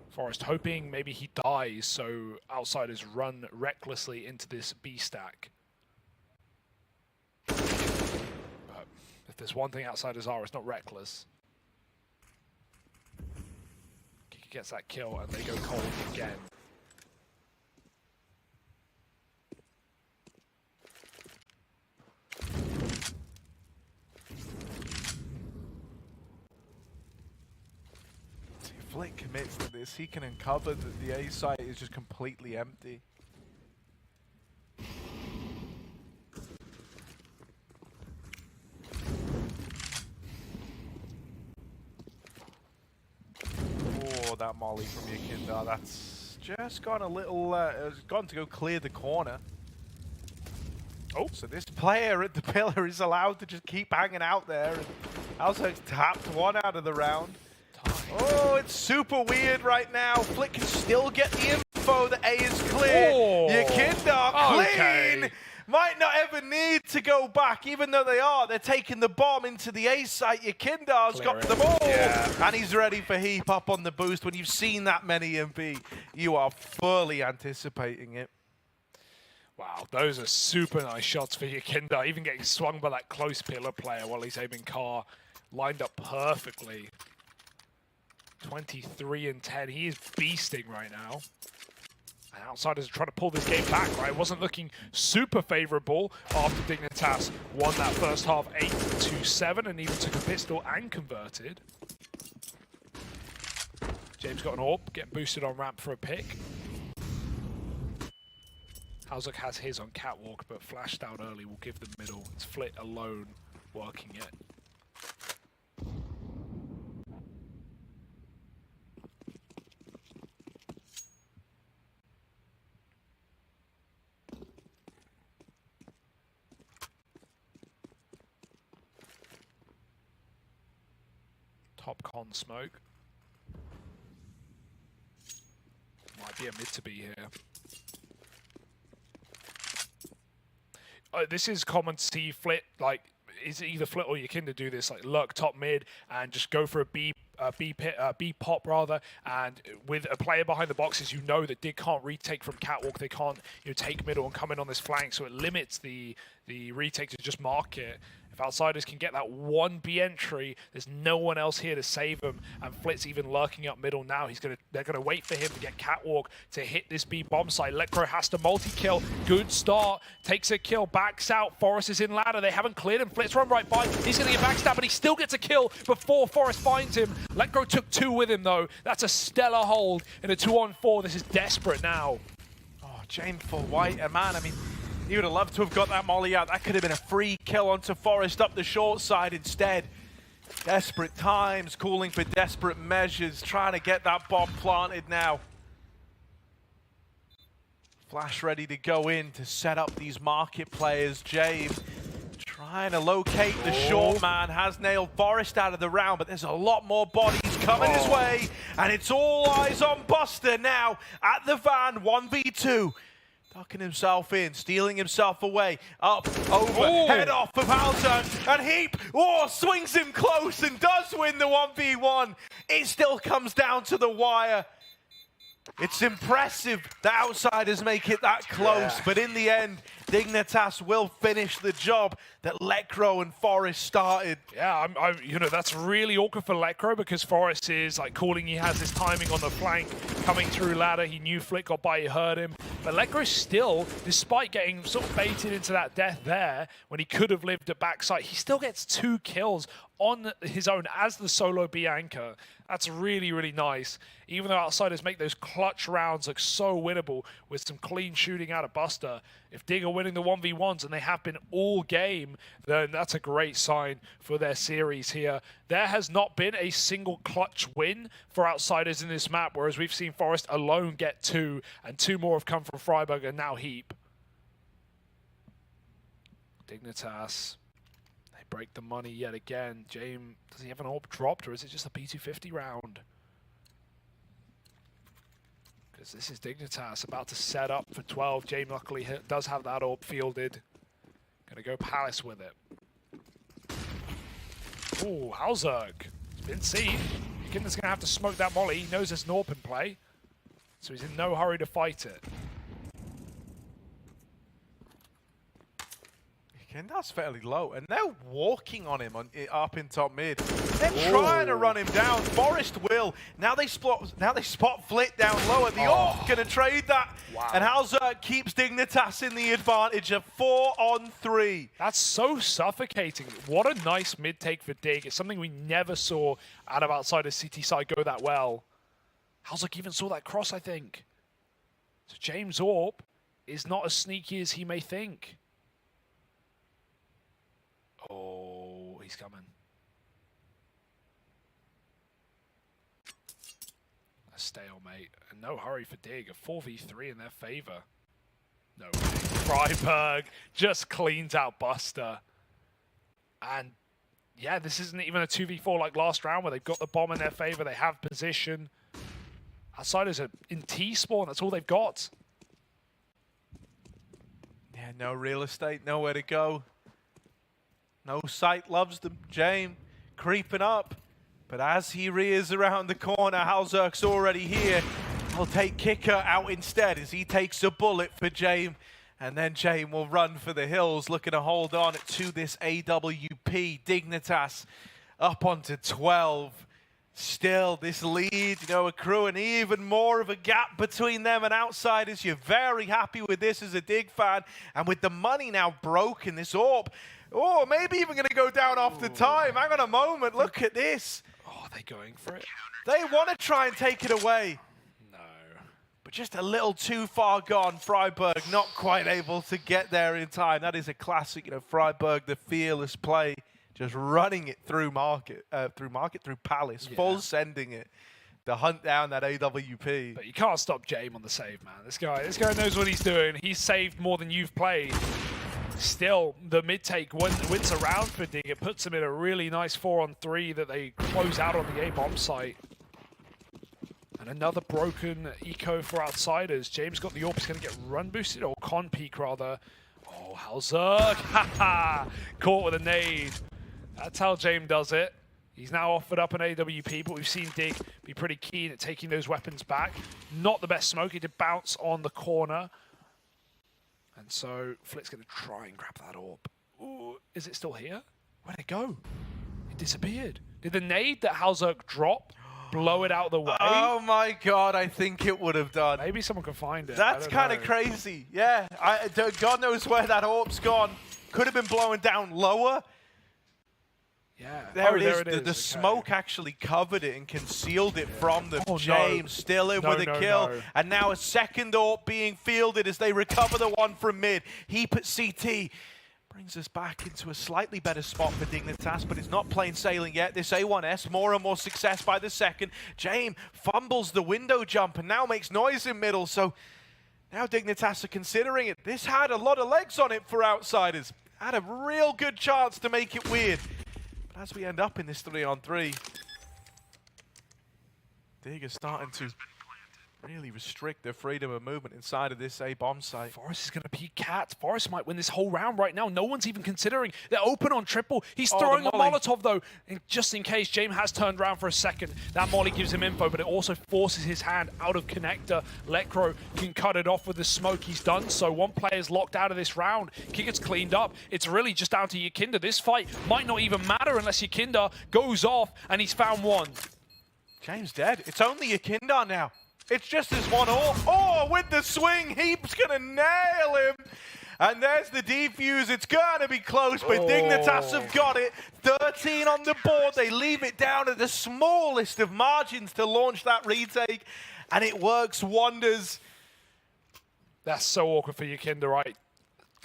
Forest hoping maybe he dies so Outsiders run recklessly into this B stack. But if there's one thing Outsiders are, it's not reckless. Kicker gets that kill and they go cold again. Flick commits to this, he can uncover that the A site is just completely empty. Oh, that molly from Yakinda, that's just gone a little, it's gone to go clear the corner. Oh, so this player at the pillar is allowed to just keep hanging out there. And also tapped 1 out of the round. Oh, it's super weird right now. Flick can still get the info that A is clear. Oh, Yakinda clean. okay. Might not ever need to go back, even though they're taking the bomb into the A site. Yakinda's got the ball, and he's ready for heap up on the boost. When you've seen that many in B, you are fully anticipating it. Wow, those are super nice shots for Yakinda. Even getting swung by that close pillar player while he's aiming car. Lined up perfectly. 23 and 10. He is beasting right now. And Outsiders are trying to pull this game back, right? It wasn't looking super favorable after Dignitas won that first half 8-7 and even took a pistol and converted. James got an AWP, getting boosted on ramp for a pick. Hausuk has his on catwalk, but flashed out early will give the middle. It's Flit alone working it. Top con smoke. Might be a mid to be here. This is common to see Flit, like, is either Flit or Yakinda do this, like lurk top mid and just go for a B pop rather, and with a player behind the boxes, that Dig can't retake from catwalk, they can't take middle and come in on this flank, so it limits the retake to just mark it. If Outsiders can get that 1B entry, there's no one else here to save him, and Flit's even lurking up middle now. They're gonna wait for him to get catwalk to hit this B bomb site. Electro has to multi-kill. Good start. Takes a kill. Backs out. Forest is in ladder. They haven't cleared him. Flit's run right by. He's gonna get backstabbed, but he still gets a kill before Forest finds him. Electro took 2 with him though. That's a stellar hold in a 2-on-4. This is desperate now. Oh, shameful White, man. I mean, he would have loved to have got that molly out. That could have been a free kill onto Forest up the short side instead. Desperate times, calling for desperate measures, trying to get that bomb planted now. Flash ready to go in to set up these market players. James trying to locate the short man, has nailed Forest out of the round, but there's a lot more bodies coming his way, and it's all eyes on Buster now at the van, 1v2. Tucking himself in, stealing himself away, up, over, head off of Halzern, and Heap, swings him close and does win the 1v1. It still comes down to the wire. It's impressive that Outsiders make it that close, but in the end, Dignitas will finish the job that Lekro and Forest started. Yeah, you know, that's really awkward for Lekro because Forest is like calling. He has his timing on the flank, coming through ladder. He knew Flick got by, he heard him. But Lekro still, despite getting sort of baited into that death there, when he could have lived at backside, he still gets 2 kills on his own as the solo B anchor. That's really, really nice. Even though Outsiders make those clutch rounds look so winnable with some clean shooting out of Buster, if Dig are winning the 1v1s, and they have been all game, then that's a great sign for their series here. There has not been a single clutch win for Outsiders in this map, whereas we've seen Forest alone get 2, and 2 more have come from Freiburg and now Heap. Dignitas. They break the money yet again. James, does he have an AWP dropped, or is it just a P250 round? Because this is Dignitas about to set up for 12. James luckily does have that AWP fielded. Gonna go Palace with it. Ooh, Halzerg. It's been seen. Kinder's gonna have to smoke that molly. He knows there's an AWP in play, so he's in no hurry to fight it. That's fairly low, and they're walking on him up in top mid. They're trying to run him down. Forest will. Now they spot Flit down lower. The AWP gonna trade that, and Halzerg keeps Dignitas in the advantage of 4-on-3. That's so suffocating. What a nice mid take for Dig. It's something we never saw out of Outsiders CT side go that well. Halzerg even saw that cross, I think. So James AWP is not as sneaky as he may think. Oh, he's coming. A stalemate. And no hurry for Dig. A 4v3 in their favor. No way. Freiburg just cleans out Buster. And yeah, this isn't even a 2v4 like last round where they've got the bomb in their favor. They have position. Outsiders are in T-spawn. That's all they've got. Yeah, no real estate. Nowhere to go. No sight loves them. James creeping up. But as he rears around the corner, Halzerg's already here. He'll take Kicker out instead as he takes a bullet for James. And then James will run for the hills, looking to hold on to this AWP. Dignitas up onto 12. Still, this lead, you know, accruing even more of a gap between them and Outsiders. You're very happy with this as a Dig fan. And with the money now broken, this AWP, oh, maybe even going to go down off the time. Hang on a moment. Look at this. Oh, are they going for it? They want to try and take it away. No. But just a little too far gone. Freiburg not quite able to get there in time. That is a classic, you know, Freiburg, the fearless play. Just running it through through Palace, full sending it. The hunt down that AWP. But you can't stop James on the save, man. This guy knows what he's doing. He's saved more than you've played. Still, the mid-take wins around for Dig. It puts him in a really nice 4-on-3 that they close out on the A-bomb site. And another broken eco for Outsiders. James got the AWP. He's going to get run boosted, or con peak rather. Oh, Halzerg. Haha! Caught with a nade. That's how James does it. He's now offered up an AWP, but we've seen Dig be pretty keen at taking those weapons back. Not the best smoke. He did bounce on the corner. And so Flit's going to try and grab that AWP. Ooh, is it still here? Where'd it go? It disappeared. Did the nade that Halzerg drop blow it out of the way? Oh my god, I think it would have done. Maybe someone can find it. That's kind of crazy. Yeah, God knows where that AWP's gone. Could have been blowing down lower. Yeah. There it is. There it is. The smoke actually covered it and concealed it from them. Oh, James still in with a kill. And now a second AWP being fielded as they recover the one from mid. Heap at CT. Brings us back into a slightly better spot for Dignitas, but it's not plain sailing yet. This A1S, more and more success by the second. James fumbles the window jump and now makes noise in middle. So now Dignitas are considering it. This had a lot of legs on it for Outsiders. Had a real good chance to make it weird. As we end up in this 3-on-3, Dig is starting to really restrict their freedom of movement inside of this A bomb site. Forest is going to peek Cat. Forest might win this whole round right now. No one's even considering. They're open on triple. He's throwing a Molotov, though, and just in case. James has turned around for a second. That molly gives him info, but it also forces his hand out of connector. Lekro can cut it off with the smoke. He's done so. One player's locked out of this round. Kicker's cleaned up. It's really just down to Yakinda. This fight might not even matter unless Yakinda goes off, and he's found one. James dead. It's only Yakinda now. It's just this 1-all. Oh, with the swing, Heap's gonna nail him. And there's the defuse. It's gonna be close, but Dignitas have got it. 13 on the board. They leave it down at the smallest of margins to launch that retake, and it works wonders. That's so awkward for Yakinda, right?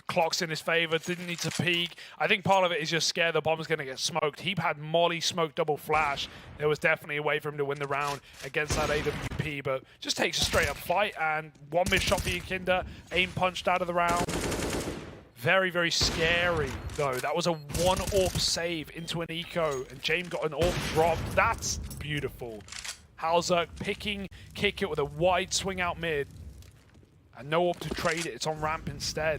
Clock's in his favor, didn't need to peek. I think part of it is just scared the bomb's going to get smoked. He had molly, smoke, double flash. There was definitely a way for him to win the round against that AWP, but just takes a straight up fight, and one missed shot for Yakinda, aim punched out of the round. Very, very scary, though. That was a one AWP save into an eco, and James got an AWP dropped. That's beautiful. Halzerk picking kick it with a wide swing out mid, and no AWP to trade it. It's on ramp instead.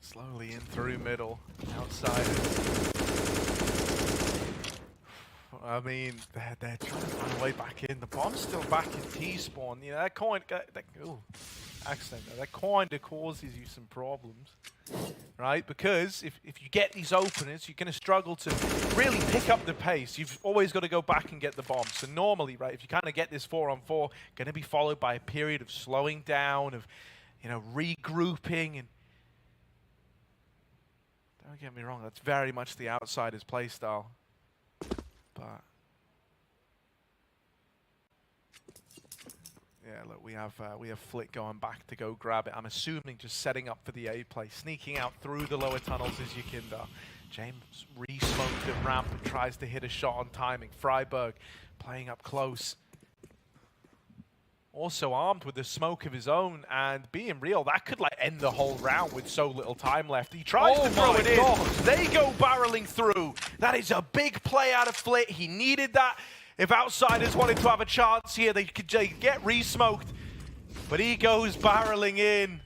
Slowly in through middle, outside. I mean, they're trying to find a way back in. The bomb's still back in T-spawn. You know, that kind of causes you some problems, right? Because if you get these openers, you're going to struggle to really pick up the pace. You've always got to go back and get the bomb. So normally, right, if you kind of get this 4-on-4, going to be followed by a period of slowing down, of, you know, regrouping. And don't get me wrong, that's very much the Outsiders playstyle. But yeah, look, we have Flick going back to go grab it. I'm assuming just setting up for the A play, sneaking out through the lower tunnels is Yakinda. James re-smoked at ramp and tries to hit a shot on timing. Freiburg playing up close. Also armed with a smoke of his own, and being real, that could like end the whole round with so little time left. He tries to throw it in. They go barreling through. That is a big play out of Flit. He needed that. If Outsiders wanted to have a chance here, they could get re-smoked. But he goes barreling in.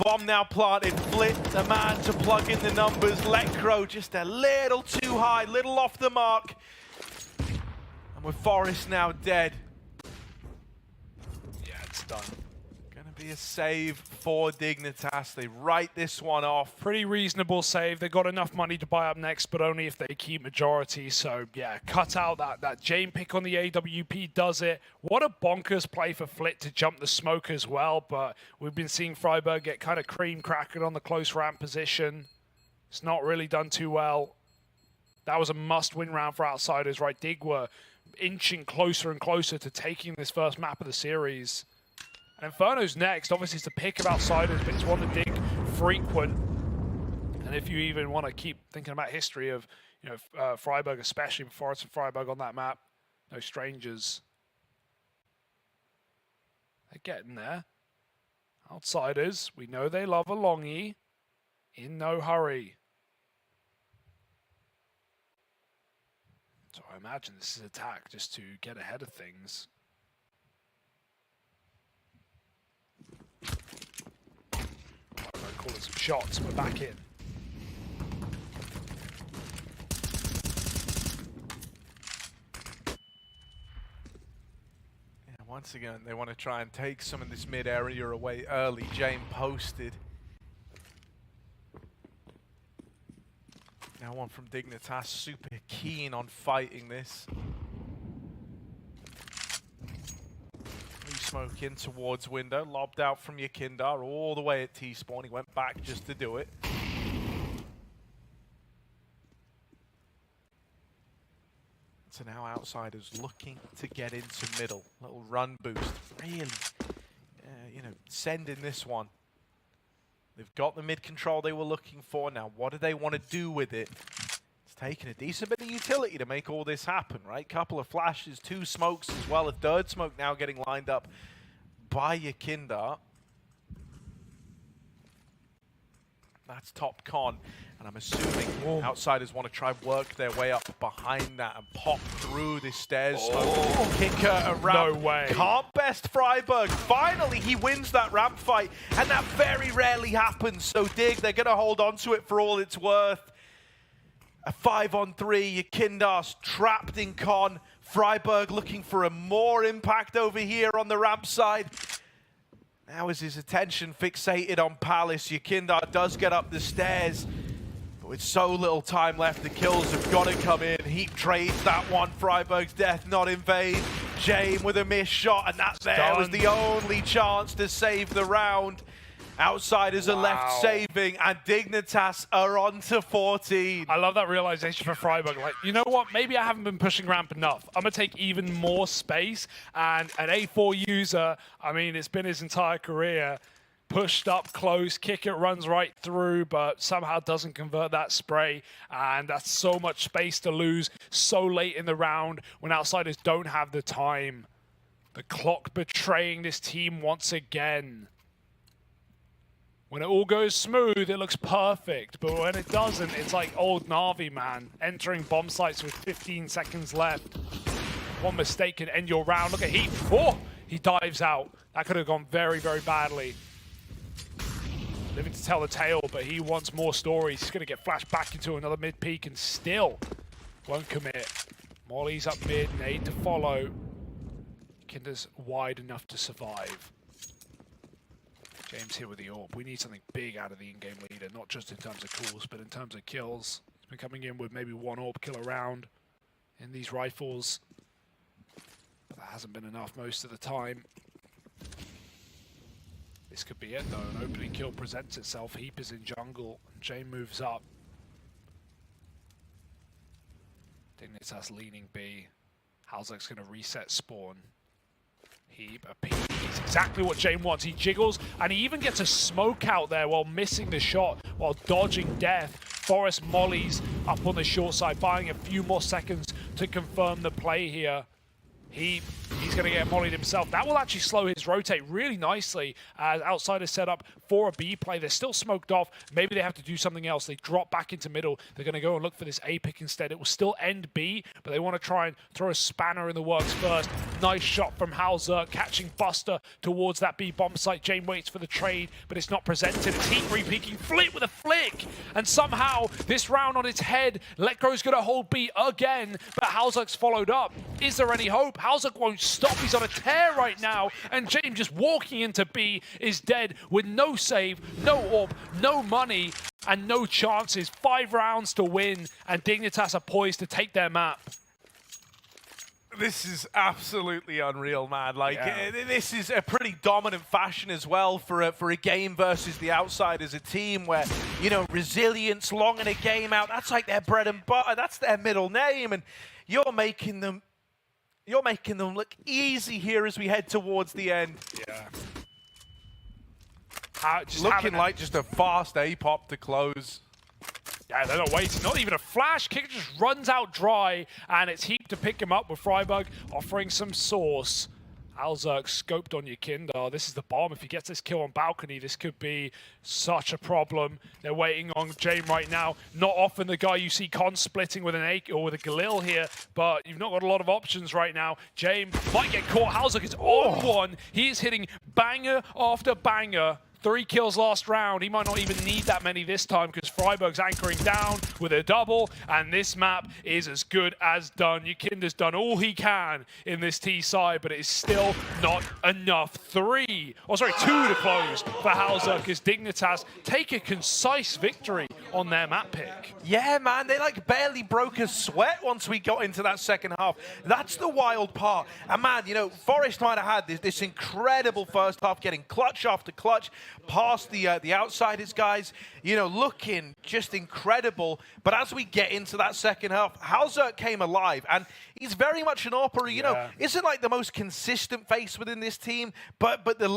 Bomb now planted. Flit, the man to plug in the numbers. Lekro just a little too high, little off the mark. And with Forest now dead. Done. Gonna be a save for Dignitas. They write this one off. Pretty reasonable save. They got enough money to buy up next, but only if they keep majority. So yeah, cut out that Jane pick on the AWP does it. What a bonkers play for Flit to jump the smoke as well, but we've been seeing Freiburg get kind of cream crackered on the close ramp position. It's not really done too well. That was a must-win round for Outsiders, right? Dig were inching closer and closer to taking this first map of the series. And Inferno's next. Obviously, it's a pick of Outsiders, but it's one that Dig frequent. And if you even want to keep thinking about history of, you know, Freiburg, especially Forest and Freiburg on that map, no strangers. They're getting there. Outsiders, we know they love a longie. In no hurry. So I imagine this is attack just to get ahead of things. I call it some shots. We're back in. Yeah, once again, they want to try and take some of this mid area away early. Jane posted. Now one from Dignitas, super keen on fighting this. Smoke in towards window, lobbed out from Yakinda all the way at T-spawn. He went back just to do it. So now Outsiders looking to get into middle. Little run boost. Really, you know, sending this one. They've got the mid control they were looking for. Now, what do they want to do with it? It's taking a decent bit of utility to make all this happen, right? Couple of flashes, 2 smokes as well. A third smoke now getting lined up by Yakinda. That's top con. And I'm assuming outsiders want to try and work their way up behind that and pop through this stairs. Kicker around. No way. Can't best Freiburg. Finally, he wins that ramp fight. And that very rarely happens. So Dig, they're going to hold on to it for all it's worth. A 5-on-3, Dignitas trapped in con. Freiburg looking for a more impact over here on the ramp side. Now is his attention fixated on Palace. Dignitas does get up the stairs, but with so little time left, the kills have got to come in. Heap trades that one. Freiburg's death not in vain. Jame with a missed shot, and that there was the only chance to save the round. Outsiders are left saving, and Dignitas are on to 14. I love that realization for Freiburg. Like, you know what? Maybe I haven't been pushing ramp enough. I'm going to take even more space. And an A4 user, I mean, it's been his entire career, pushed up close, kick it, runs right through, but somehow doesn't convert that spray. And that's so much space to lose so late in the round when outsiders don't have the time. The clock betraying this team once again. When it all goes smooth, it looks perfect. But when it doesn't, it's like old Na'Vi, man. Entering bomb sites with 15 seconds left. One mistake can end your round. Look at Heat. Oh, he dives out. That could have gone very, very badly. Living to tell the tale, but he wants more stories. He's going to get flashed back into another mid-peak and still won't commit. Molly's up mid, nade to follow. Kinder's wide enough to survive. James here with the AWP. We need something big out of the in-game leader, not just in terms of calls, but in terms of kills. He's been coming in with maybe one AWP kill around in these rifles. But that hasn't been enough most of the time. This could be it though. An opening kill presents itself. Heap is in jungle, and Jane moves up. Dignitas leaning B. Halzak's going to reset spawn. Heap, a peek. It's exactly what Jane wants. He jiggles, and he even gets a smoke out there while missing the shot, while dodging death. Forrest mollies up on the short side, buying a few more seconds to confirm the play here. He's going to get mollied himself. That will actually slow his rotate really nicely as outsiders set up for a B play. They're still smoked off. Maybe they have to do something else. They drop back into middle. They're going to go and look for this A pick instead. It will still end B, but they want to try and throw a spanner in the works first. Nice shot from Halzer, catching Buster towards that B bomb site. Jane waits for the trade, but it's not presented. It's Heat re-peeking, Flit with a flick, and somehow this round on its head, Letgo's going to hold B again, but Halzak's followed up. Is there any hope? Halzak won't stop. He's on a tear right now, and James just walking into B is dead with no save, no AWP, no money, and no chances. 5 rounds to win, and Dignitas are poised to take their map. This is absolutely unreal, man. Like, this is a pretty dominant fashion as well for a game versus the Outsiders, a team where, you know, resilience, long in a game out, that's like their bread and butter, that's their middle name, and you're making them look easy here as we head towards the end. Yeah. Looking like just a fast A-pop to close. Yeah, they're not waiting. Not even a flash. Kicker just runs out dry, and it's Heap to pick him up with Freiburg offering some sauce. Alzerk scoped on Yakinda. This is the bomb. If he gets this kill on balcony, this could be such a problem. They're waiting on Jane right now. Not often the guy you see con splitting with an A or with a Galil here, but you've not got a lot of options right now. Jane might get caught. Halzak is on one. He is hitting banger after banger. 3 kills last round. He might not even need that many this time because Freiburg's anchoring down with a double, and this map is as good as done. Yakinda's done all he can in this T side, but it is still not enough. 2 to close for Halzak as Dignitas take a concise victory on their map pick. Yeah, man, they like barely broke a sweat once we got into that second half. That's the wild part. And man, you know, Forrest might have had this incredible first half, getting clutch after clutch, past the Outsiders guys, you know, looking just incredible. But as we get into that second half, Halzak came alive, and he's very much an AWPer, you know, isn't like the most consistent face within this team, but the